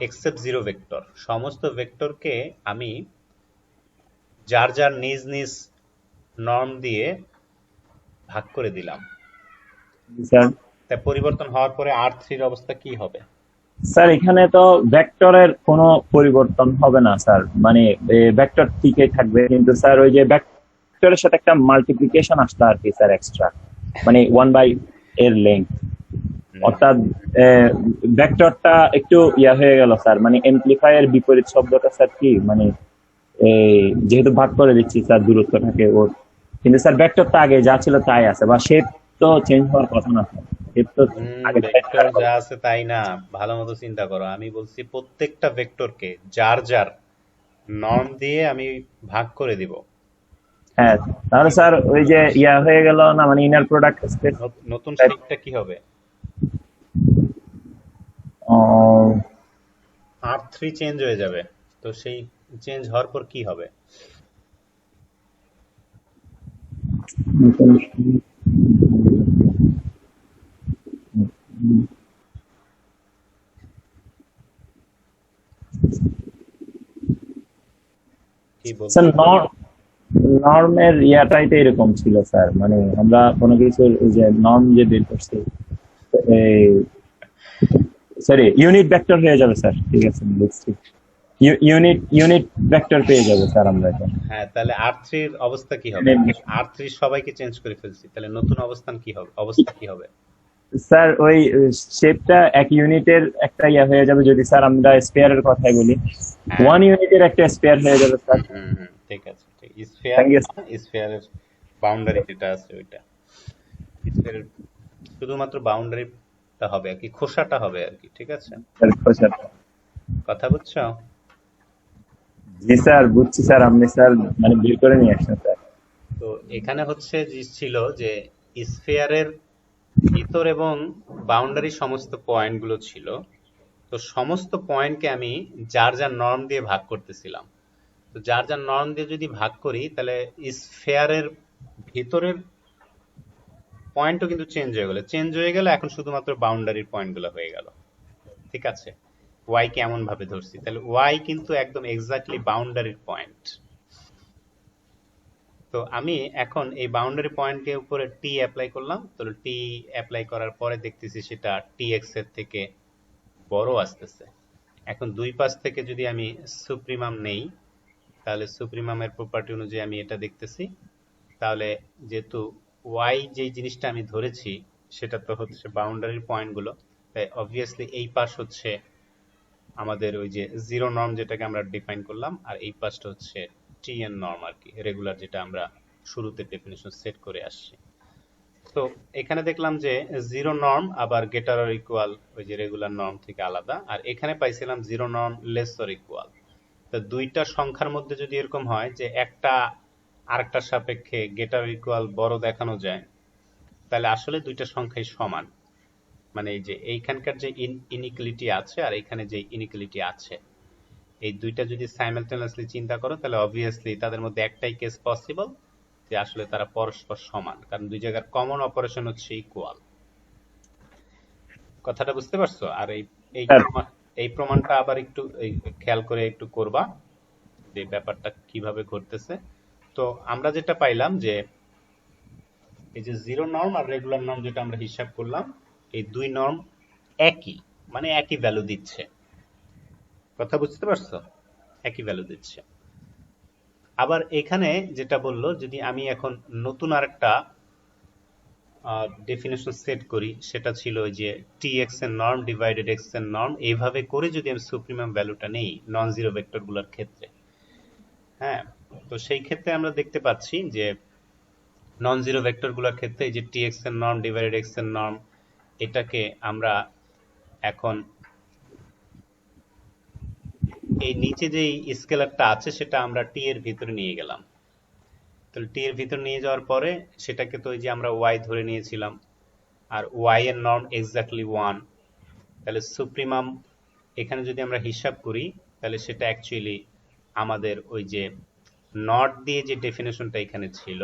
এক্সেপ্ট জিরো ভেক্টর, সমস্ত ভেক্টরকে আমি যার যার নিজ নিজ নর্ম দিয়ে ভাগ করে দিলাম। স্যার তাই পরিবর্তন হওয়ার পরে R3 এর অবস্থা কি হবে? স্যার এখানে তো ভেক্টরের কোনো পরিবর্তন হবে না স্যার, মানে ভেক্টর ঠিকই থাকবে, কিন্তু স্যার ওই যে ভেক্টরের সাথে একটা মাল্টিপ্লিকেশন আসলো আর কি স্যার এক্সট্রা, মানে 1/, এর লেংথ, অর্থাৎ ভেক্টরটা একটু ইয়া হয়ে গেল স্যার, মানে এমপ্লিফায়ার বিপরীত শব্দটা স্যার কি, মানে যেহেতু ভাগ করে দিচ্ছি স্যার দূরত্বটাকে ওর, কিন্তু স্যার ভেক্টরটা আগে যা ছিল তাই আছে, বা শেপ তো চেঞ্জ হওয়ার কথা না স্যার, শেপ তো আগে ভেক্টর যা আছে তাই না, ভালো মতো চিন্তা করো। আমি বলছি প্রত্যেকটা ভেক্টরকে যার যার নর্ম দিয়ে আমি ভাগ করে দিব। হ্যাঁ, তাহলে স্যার ওই যে ইয়া হয়ে গেল না, মানে ইনার প্রোডাক্ট স্পেস, নতুন শেপটা কি হবে? R3 চেঞ্জ হয়ে যাবে, তো সেই চেঞ্জ হওয়ার পর কি হবে? কি বলতে স্যার নর্মের ইয়াটাই তো এরকম ছিল স্যার, মানে আমরা কোনো কিছুর ওই যে নর্ম যে বের করছি, এই সরি ইউনিট ভেক্টর হয়ে যাবে স্যার, ঠিক আছে বুঝছি, ইউনিট ভেক্টর পেয়ে যাবে স্যার আমরা এটা। হ্যাঁ, তাহলে R3 এর অবস্থা কি হবে? R3 সবাইকে চেঞ্জ করে ফেলছি, তাহলে নতুন অবস্থা কি হবে? স্যার ওই শেপটা এক ইউনিটের একটা ইয়া হয়ে যাবে, যদি স্যার আমরা স্পেয়ারের কথাই বলি, হ্যাঁ। 1 ইউনিটের একটা স্পেয়ার হয়ে যাবে স্যার। ঠিক আছে, ঠিক। Thank you, স্ফিয়ারের বাউন্ডারি যেটা আছে ওইটা, স্ফিয়ারের শুধুমাত্র বাউন্ডারিটা হবে আর কি, খোসাটা হবে আর কি, ঠিক আছে? স্যার খোসার। কথা বুঝছো? জি স্যার বুঝছি স্যার, আপনি স্যার মানে বের করে নিয়ে আসছেন স্যার। তো এখানে হচ্ছে যে ছিল যে স্ফিয়ারের ভিতর এবং বাউন্ডারি সমস্ত পয়েন্টগুলো ছিল, তো সমস্ত পয়েন্টকে আমি যার যার নর্ম দিয়ে ভাগ করতেছিলাম। তো যার যার নর্ম দিয়ে যদি ভাগ করি, তাহলে স্ফিয়ারের ভিতরের পয়েন্টও কিন্তু চেঞ্জ হয়ে গেল, এখন শুধুমাত্র বাউন্ডারির পয়েন্টগুলো হয়ে গেল, ঠিক আছে? ওয়াই কে এমন ভাবে ধরছি, তাহলে ওয়াই কিন্তু একদম এক্স্যাক্টলি বাউন্ডারির পয়েন্ট। তো আমি এখন এই বাউন্ডারি পয়েন্টকে উপরে টি অ্যাপ্লাই করলাম, তো টি অ্যাপ্লাই করার পরে দেখতেছি সেটা টি এক্স এর থেকে বড় আসতেছে। এখন দুই পাশ থেকে যদি আমি সুপ্রিমাম নেই, তাহলে সুপ্রিমামের প্রপার্টি অনুযায়ী আমি এটা দেখতেছি, তাহলে যেহেতু ওয়াই যেই জিনিসটা আমি ধরেছি সেটা তো হচ্ছে বাউন্ডারির পয়েন্টগুলো, তাই অবভিয়াসলি এই পাশ হচ্ছে আমাদের ওই যে জিরো নর্ম যেটাকে আমরা ডিফাইন করলাম, আর এই পাশটা হচ্ছে টি এন নর্ম আর কি, রেগুলার, যেটা আমরা শুরুতে ডেফিনিশন সেট করে আসছি। তো এখানে দেখলাম যে জিরো নর্ম আবার গ্রেটার অর ইকুয়াল ওই যে রেগুলার নর্ম থেকে আলাদা, আর এখানে পাইছিলাম zero norm less or equal. তো দুইটা সংখ্যার মধ্যে যদি এরকম হয় যে একটা আরেকটার সাপেক্ষে গ্রেটার অর ইকুয়াল বড় দেখানো যায়, তাহলে আসলে দুইটা সংখ্যাই সমান। মানে এই যে এইখানকার যে ইনইকুয়ালিটি আছে আর এখানে যে ইনইকুয়ালিটি আছে, এই দুইটা যদি সাইমালটেনিয়াসলি চিন্তা করো, তাহলে অবভিয়াসলি তাদের মধ্যে একটাই কেস পসিবল যে আসলে তারা পরস্পর সমান, কারণ দুই জায়গার কমন অপারেশন হচ্ছে ইকুয়াল। কথাটা বুঝতে পারছো? আর এই প্রমাণটা আবার একটু খেয়াল করে একটু করবা যে ব্যাপারটা কিভাবে ঘটতেছে। তো আমরা যেটা পাইলাম যে এই যে জিরো নর্ম আর রেগুলার নর্ম যেটা আমরা হিসাব করলাম, এই দুই নর্ম একই, মানে একই ভ্যালু দিচ্ছে। কথা বুঝতে পারছো? একই ভ্যালু দিচ্ছে। আবার এখানে যেটা বললো, যদি আমি এখন নতুন আরেকটা ডেফিনেশন সেট করি, সেটা ছিল যে টি এক্স এর নর্ম ডিভাইডেড এক্স এর নর্ম, এইভাবে করে যদি আমি সুপ্রিমাম ভ্যালুটা নেই নন জিরো ভেক্টর গুলোর ক্ষেত্রে, হ্যাঁ, তো সেই ক্ষেত্রে আমরা দেখতে পাচ্ছি যে নন জিরো ভেক্টর গুলোর ক্ষেত্রে এই যে টি এক্স এর নর্ম ডিভাইডেড এক্স এর নর্ম, এটাকে আমরা এখন এই নিচে যে স্কেলারটা আছে সেটা আমরা টি এর ভিতরে নিয়ে গেলাম। তাহলে টি এর ভিতর নিয়ে যাওয়ার পরে সেটাকে তো ওই যে আমরা ওয়াই ধরে নিয়েছিলাম, আর ওয়াই এর নর্ম এক্স্যাক্টলি 1, তাহলে সুপ্রিমাম এখানে যদি আমরা হিসাব করি, তাহলে সেটা অ্যাকচুয়ালি আমাদের ওই যে নট দিয়ে যে ডেফিনেশনটা এখানে ছিল,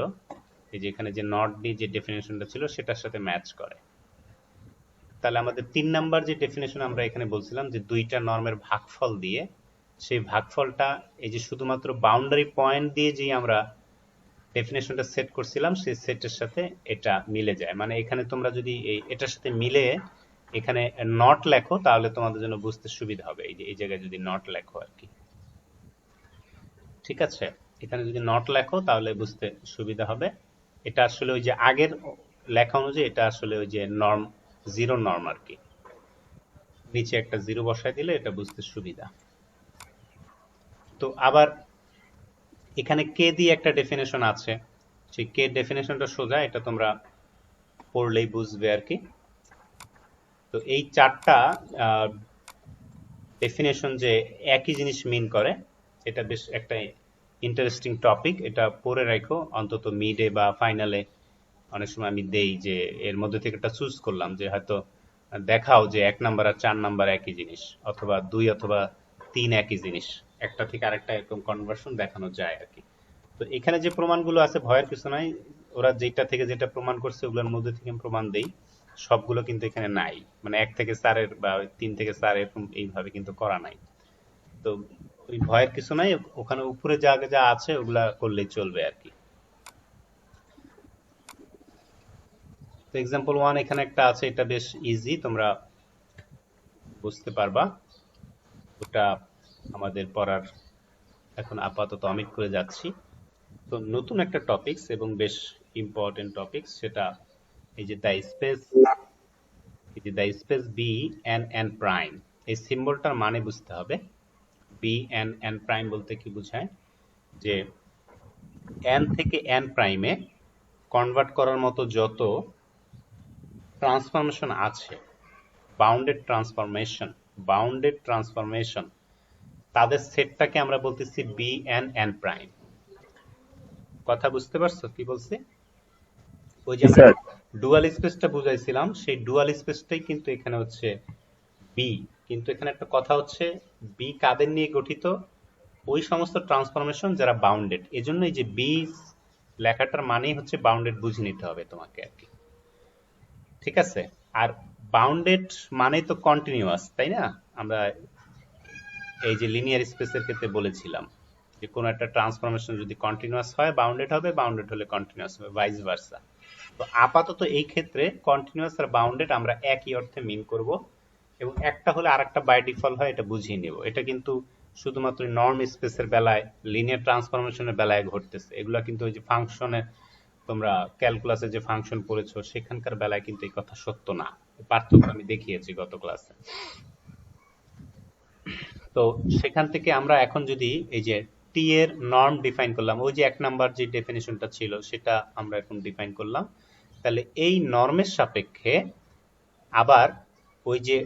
এই যে এখানে যে নট দিয়ে যে ডেফিনেশনটা ছিল সেটার সাথে ম্যাচ করে। তাহলে আমাদের 3 নাম্বার যে ডেফিনেশন আমরা এখানে বলছিলাম যে দুইটা নর্মের ভাগফল দিয়ে, সেই ভাগফলটা এই যে শুধুমাত্র বাউন্ডারি পয়েন্ট দিয়ে যে আমরা ডেফিনেশনটা সেট করছিলাম সেই সেটের সাথে এটা মিলে যায়। মানে এখানে তোমরা যদি এটার সাথে মিলে এখানে নট লেখো, তাহলে তোমাদের জন্য বুঝতে সুবিধা হবে। এই যে এই জায়গায় যদি নট লেখো আর কি, ঠিক আছে? এখানে যদি নট লেখো তাহলে বুঝতে সুবিধা হবে। এটা আসলে ওই যে আগের লেখা অনুযায়ী এটা আসলে ওই যে নর্ম, জিরো নর্ম আর কি, নিচে একটা জিরো বসায় দিলে এটা বুঝতে সুবিধা। তো আবার এখানে কে দিয়ে একটা ডেফিনেশন আছে, সেই কে ডেফিনেশনটা সোজা, এটা তোমরা পড়লেই বুঝবে আর কি। তো এই চারটা ডেফিনেশন যে একই জিনিস মিন করে, এটা বেশ একটা ইন্টারেস্টিং টপিক, এটা পড়ে রাখো অন্তত মিডে বা ফাইনালে অনেক সময় আমি দেই যে এর মধ্যে থেকে একটা চুজ করলাম যে হয়তো দেখাও যে 1 নাম্বার আর 4 নাম্বার একই জিনিস, অথবা 2 অথবা 3 একই জিনিস, একটা থেকে আরেকটা এরকম কনভার্সন দেখানো যায় আর কি। তো এখানে যে প্রমাণগুলো আছে ভয়ের কিছু নাই, ওরা যেটা থেকে যেটা প্রমাণ করছে ওগুলোর মধ্যে থেকে প্রমাণ দেই, সবগুলো কিন্তু এখানে নাই, মানে 1 থেকে 4 এর বা 3 থেকে 4 এরকম এইভাবে কিন্তু করা নাই। তো ওই ভয়ের কিছু নাই, ওখানে উপরে যা যা আছে ওগুলা করলেই চলবে আর কি। তো এক্সাম্পল 1 এখানে একটা আছে, এটা বেশ ইজি, তোমরা বুঝতে পারবা। ওটা আমাদের পড়ার এখন আপাতত অমিট করে যাচ্ছি। তো নতুন একটা টপিকস এবং বেশ ইম্পর্টেন্ট টপিকস, সেটা এই যে the space B N N prime, এই সিম্বলটার মানে বুঝতে হবে। বি এন এন প্রাইম বলতে কি বোঝায়, যে এন থেকে এন প্রাইমে কনভার্ট করার মতো যত ট্রান্সফরমেশন আছে, বাউন্ডেড ট্রান্সফরমেশন, তাদের সেটটাকে আমরা বলতেছি বি এন এন প্রাইম। কথা বুঝতে পারছো কি বলছি? ওই যে আমরা স্যার ডুয়াল স্পেসটা বুঝাইছিলাম, সেই ডুয়াল স্পেসটাই কিন্তু এখানে হচ্ছে বি। কিন্তু এখানে একটা কথা হচ্ছে, বি কাদের নিয়ে গঠিত? ওই সমস্ত ট্রান্সফরমেশন যারা বাউন্ডেড। এজন্য এই যে বি লেখাটার মানেই হচ্ছে বাউন্ডেড, বুঝে নিতে হবে তোমাকে আর কি। ঠিক আছে? আর বাউন্ডেড মানেই তো কন্টিনিউয়াস, তাই না? আমরা এই যে লিনিয়ার স্পেসের ক্ষেত্রে বলেছিলাম যে কোনো একটা ট্রান্সফরমেশন যদি কন্টিনিউয়াস হয় বাউন্ডেড হবে, বাউন্ডেড হলে কন্টিনিউয়াস হবে, ভাইস ভার্সা। তো আপাতত এই ক্ষেত্রে কন্টিনিউয়াস আর বাউন্ডেড আমরা একই অর্থে মিন করব, এবং একটা হলে আরেকটা বাই ডিফল্ট হয়, এটা বুঝিয়ে নেব। এটা কিন্তু শুধুমাত্র নর্ম স্পেসের বেলায়, লিনিয়ার ট্রান্সফরমেশনের বেলায় ঘটতেছে। এগুলা কিন্তু ওই যে ফাংশনে, তোমরা ক্যালকুলাসে যে ফাংশন পড়েছো সেখানকার বেলায় কিন্তু এই কথা সত্য না। পার্থক্য আমি দেখিয়েছি গত ক্লাসে। তো সেখান থেকে আমরা এখন যদি এই যে টি এর নর্ম ডিফাইন করলাম, ওই যে 1 নাম্বার যে ডেফিনিশনটা ছিল সেটা আমরা এখন ডিফাইন করলাম, তাহলে এই নর্মের সাপেক্ষে আবার ওই যে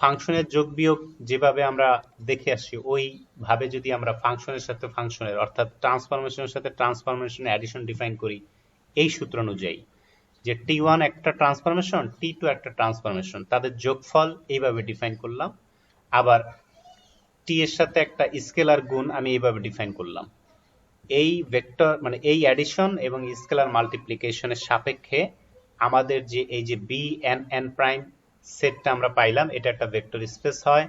ফাংশনের যোগ বিয়োগ যেভাবে আমরা দেখে আসছি, ওইভাবে যদি আমরা ফাংশনের সাথে ফাংশনের, অর্থাৎ ট্রান্সফরমেশনের সাথে ট্রান্সফরমেশন অ্যাডিশন ডিফাইন করি এই সূত্র অনুযায়ী, যে টি1 একটা ট্রান্সফরমেশন, টি2 একটা ট্রান্সফরমেশন, তাদের যোগফল এইভাবে ডিফাইন করলাম। আবার টি এর সাথে একটা স্কেলার গুণ আমি এইভাবে ডিফাইন করলাম। এই ভেক্টর মানে এই অ্যাডিশন এবং স্কেলার মাল্টিপ্লিকেশনের সাপেক্ষে আমাদের যে এই যে বি এন এন প্রাইম সেটটা আমরা পাইলাম, এটা একটা ভেক্টর স্পেস হয়।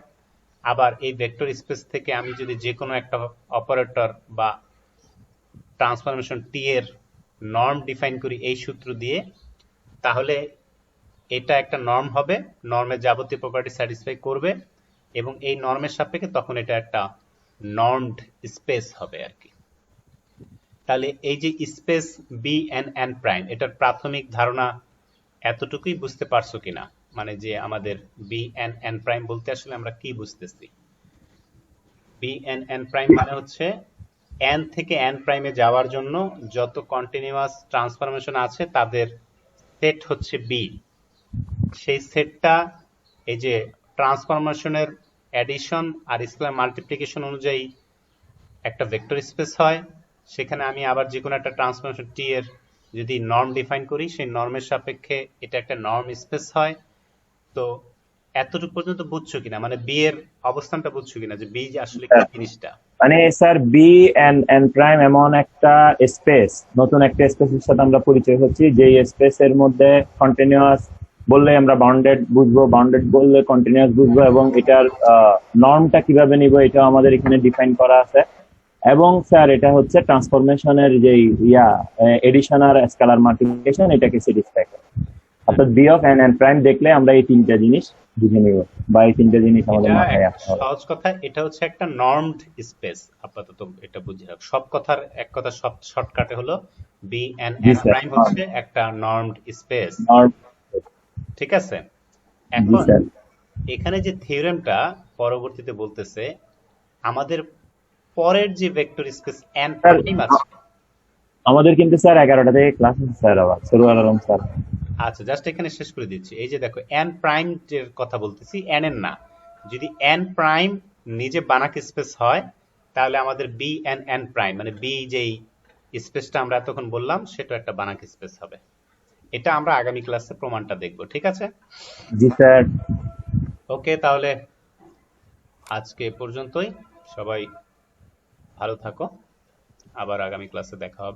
আবার এই ভেক্টর স্পেস থেকে আমি যদি যে কোনো একটা অপারেটর বা ট্রান্সফরমেশন টি এর নর্ম ডিফাইন করি এই সূত্র দিয়ে, তাহলে এটা একটা নর্ম হবে, নর্মের যাবতীয় প্রপার্টি স্যাটিসফাই করবে, এবং এই নর্মের সাপেক্ষে তখন এটা একটা নর্মড স্পেস হবে আর কি। তাহলে এই যে space B N N prime, এটার প্রাথমিক ধারণা এতটুকুই বুঝতে পারছো কিনা? মানে যে আমাদের বি এন এন প্রাইম বলতে আসলে আমরা কি বুঝতেছি? বি এন এন প্রাইম মানে হচ্ছে এন থেকে এন প্রাইমে যাওয়ার জন্য যত কন্টিনিউয়াস ট্রান্সফরমেশন আছে তাদের সেট হচ্ছে বি। সেই সেটটা এই যে ট্রান্সফরমেশনের অ্যাডিশন আর স্কেলার মাল্টিপ্লিকেশন অনুযায়ী একটা ভেক্টর স্পেস হয়। সেখানে আমি আবার যে কোনো একটা ট্রান্সফরমেশন টি এর যদি নর্ম ডিফাইন করি, সেই নর্মের সাপেক্ষে এটা একটা নর্ম স্পেস হয়। তো এতটুকু পর্যন্ত বুঝছো কিনা, মানে বি এর অবস্থানটা বুঝছো কিনা, যে বি আসলে কি জিনিসটা? মানে sir B N N prime এমন একটা স্পেস, নতুন একটা স্পেসের সাথে আমরা পরিচয় হচ্ছি, যে স্পেসের মধ্যে কন্টিনিউয়াস বললে আমরা বাউন্ডেড বুঝবো, বাউন্ডেড বললে কন্টিনিউয়াস বুঝবো, এবং এটার নর্মটা কিভাবে নিব এটাও আমাদের এখানে ডিফাইন করা আছে। এবং স্যার এটা হচ্ছে ট্রান্সফরমেশনের যে এডিশন আর স্কেলার মাল্টিপ্লিকেশন এটাকে স্যাটিসফাই করে। অর্থাৎ B of N N prime দেখলে আমরা এই তিনটা জিনিস বুঝে নিব, বা এই তিনটা জিনিস আমাদের এটা মাথায় আসতে হবে। সহজ কথা, এটা হচ্ছে একটা নর্মড স্পেস। আপাতত এটা বুঝে রাখ, সব কথার এক কথা সব শর্টকাটে হলো B N G N sir, prime হচ্ছে একটা নর্মড স্পেস। নর্ম। ঠিক আছে? জি এখন স্যার। এখানে যে থিওরেমটা পরবর্তীতে বলতেছে, আমাদের পরের যে vector space N sir prime আছে, আমাদের কিন্তু স্যার 11টা থেকে ক্লাস আছে স্যার, আবার সরুয়াল আলম স্যার। আচ্ছা জাস্ট এখানে শেষ করে দিচ্ছি। এই যে দেখো এন প্রাইম এর কথা বলতেছি, এন এর না। যদি এন প্রাইম নিজে বানাক স্পেস হয়, তাহলে আমাদের বি এন এন প্রাইম মানে বি যেই স্পেসটা আমরা এতক্ষণ বললাম সেটা একটা বানাক স্পেস হবে। এটা আমরা আগামী ক্লাসে প্রমাণটা দেখব, ঠিক আছে? জি স্যার। ওকে, তাহলে আজকে এ পর্যন্তই। সবাই ভালো থাকো, আবার আগামী ক্লাসে দেখা হবে।